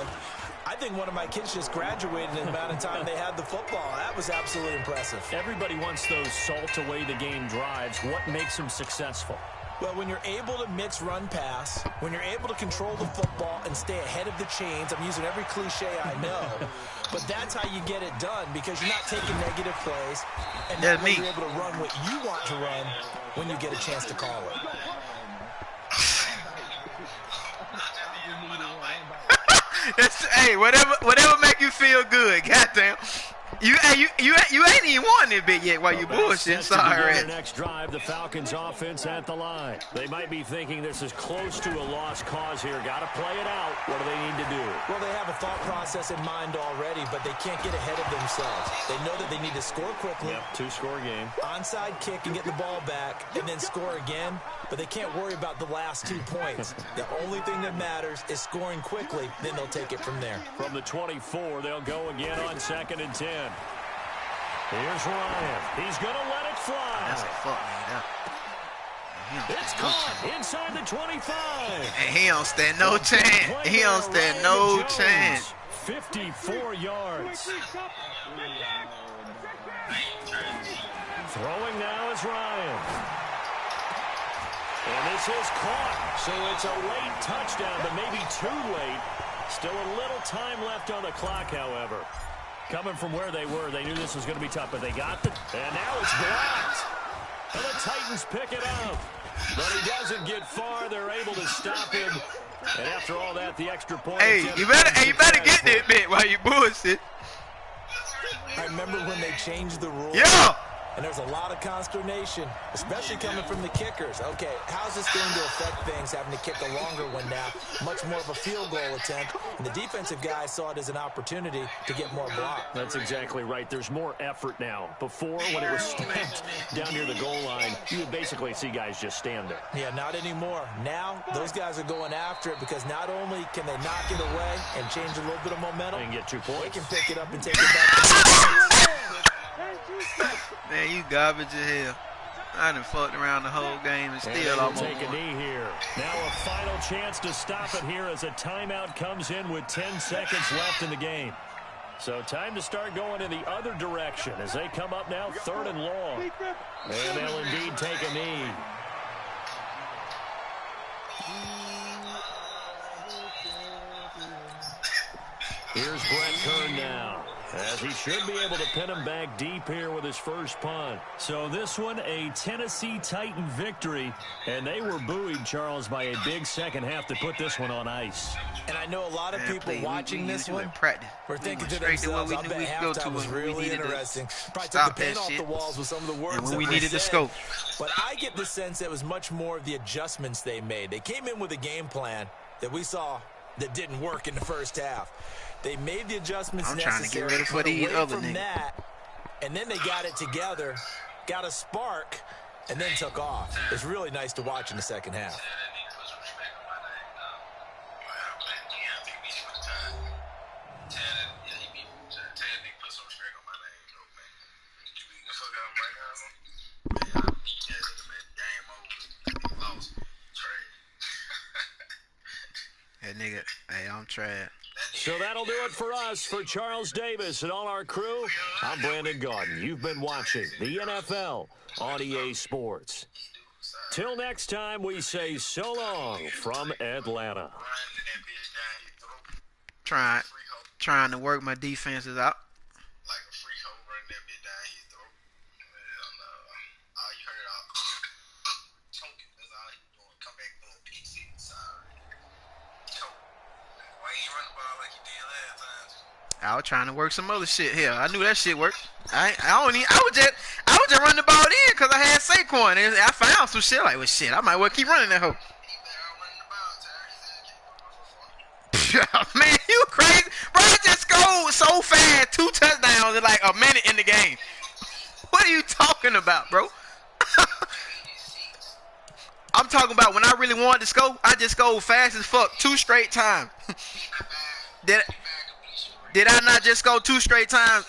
S3: I think one of my kids just graduated in the amount of time they had the football. That was absolutely impressive.
S1: Everybody wants those salt-away-the-game drives. What makes them successful?
S3: Well, when you're able to mix run-pass, when you're able to control the football and stay ahead of the chains, I'm using every cliche I know, but that's how you get it done because you're not taking negative plays, and that way you're able to run what you want to run when you get a chance to call it.
S2: Hey, whatever make you feel good, goddamn. You ain't even won this bit yet while you bullshit. Sorry.
S1: Next drive, the Falcons offense at the line. They might be thinking this is close to a lost cause here. Got to play it out. What do they need to do?
S3: Well, they have a thought process in mind already, but they can't get ahead of themselves. They know that they need to score quickly.
S1: Yep, 2-score game.
S3: Onside kick and get the ball back, and then score again. But they can't worry about the last 2 points. The only thing that matters is scoring quickly. Then they'll take it from there.
S1: From the 24, they'll go again on 2nd and 10. Here's Ryan. He's going to let it fly.
S2: That's a fuck, man.
S1: It's caught inside the 25.
S2: And he don't stand no chance. He don't stand no chance.
S1: 54 yards. Throwing now is Ryan. And this is caught. So it's a late touchdown, but maybe too late. Still a little time left on the clock, however. Coming from where they were, they knew this was going to be tough, but they got it. And now it's blocked. And the Titans pick it up. But he doesn't get far. They're able to stop him. And after all that, the extra point.
S2: Hey, you better get this bit while you bullshit.
S3: I remember when they changed the rules.
S2: Yeah.
S3: And there's a lot of consternation, especially coming from the kickers. Okay, how's this going to affect things, having to kick a longer one now? Much more of a field goal attempt. And the defensive guys saw it as an opportunity to get more block.
S1: That's exactly right. There's more effort now. Before, when it was stacked down near the goal line, you would basically see guys just stand there.
S3: Yeah, not anymore. Now, those guys are going after it because not only can they knock it away and change a little bit of momentum,
S1: and get 2 points.
S3: They can pick it up and take it back to the defense.
S2: Man, you garbage as hell. I done fucked around the whole game and still almost
S1: take a knee here. Now a final chance to stop it here as a timeout comes in with 10 seconds left in the game. So time to start going in the other direction as they come up now 3rd and long. And they'll indeed take a knee. Here's Brett Kern now, as he should be able to pin him back deep here with his first punt. So this one, a Tennessee Titan victory, and they were buoyed, Charles, by a big second half to put this one on ice.
S3: And I know a lot of people watching this one were thinking to themselves, I bet halftime was really interesting. Probably took the paint off the walls with some of the words that
S2: we needed to scope.
S3: But I get the sense that it was much more of the adjustments they made. They came in with a game plan that we saw that didn't work in the first half. They made the adjustments necessary.
S2: I'm trying to get ready for these other niggas.
S3: And then they got it together, got a spark, and then took off. It's really nice to watch in the second half.
S2: That nigga, hey, I'm trash.
S1: So that'll do it for us. For Charles Davis and all our crew, I'm Brandon Gaudin. You've been watching the NFL on EA Sports. Till next time, we say so long from Atlanta.
S2: Trying to work my defenses out. I was trying to work some other shit here. I knew that shit worked. I was just running the ball in because I had Saquon and I found some shit like, well, shit, I might well keep running that hoe. Man, you crazy, bro? I just scored so fast, 2 touchdowns in like a minute in the game. What are you talking about, bro? I'm talking about when I really wanted to score, I just scored fast as fuck 2 straight times. Did I not just go 2 straight times?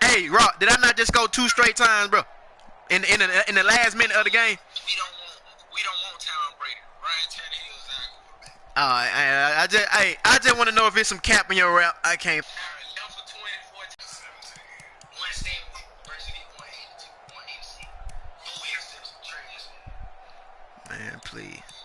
S2: Hey, Rock, did I not just go 2 straight times, bro? In the last minute of the game?
S6: We don't want Tom Brady. Ryan Tannehill is our quarterback.
S2: I just want to know if it's some cap in your rap. I can't. Man, please.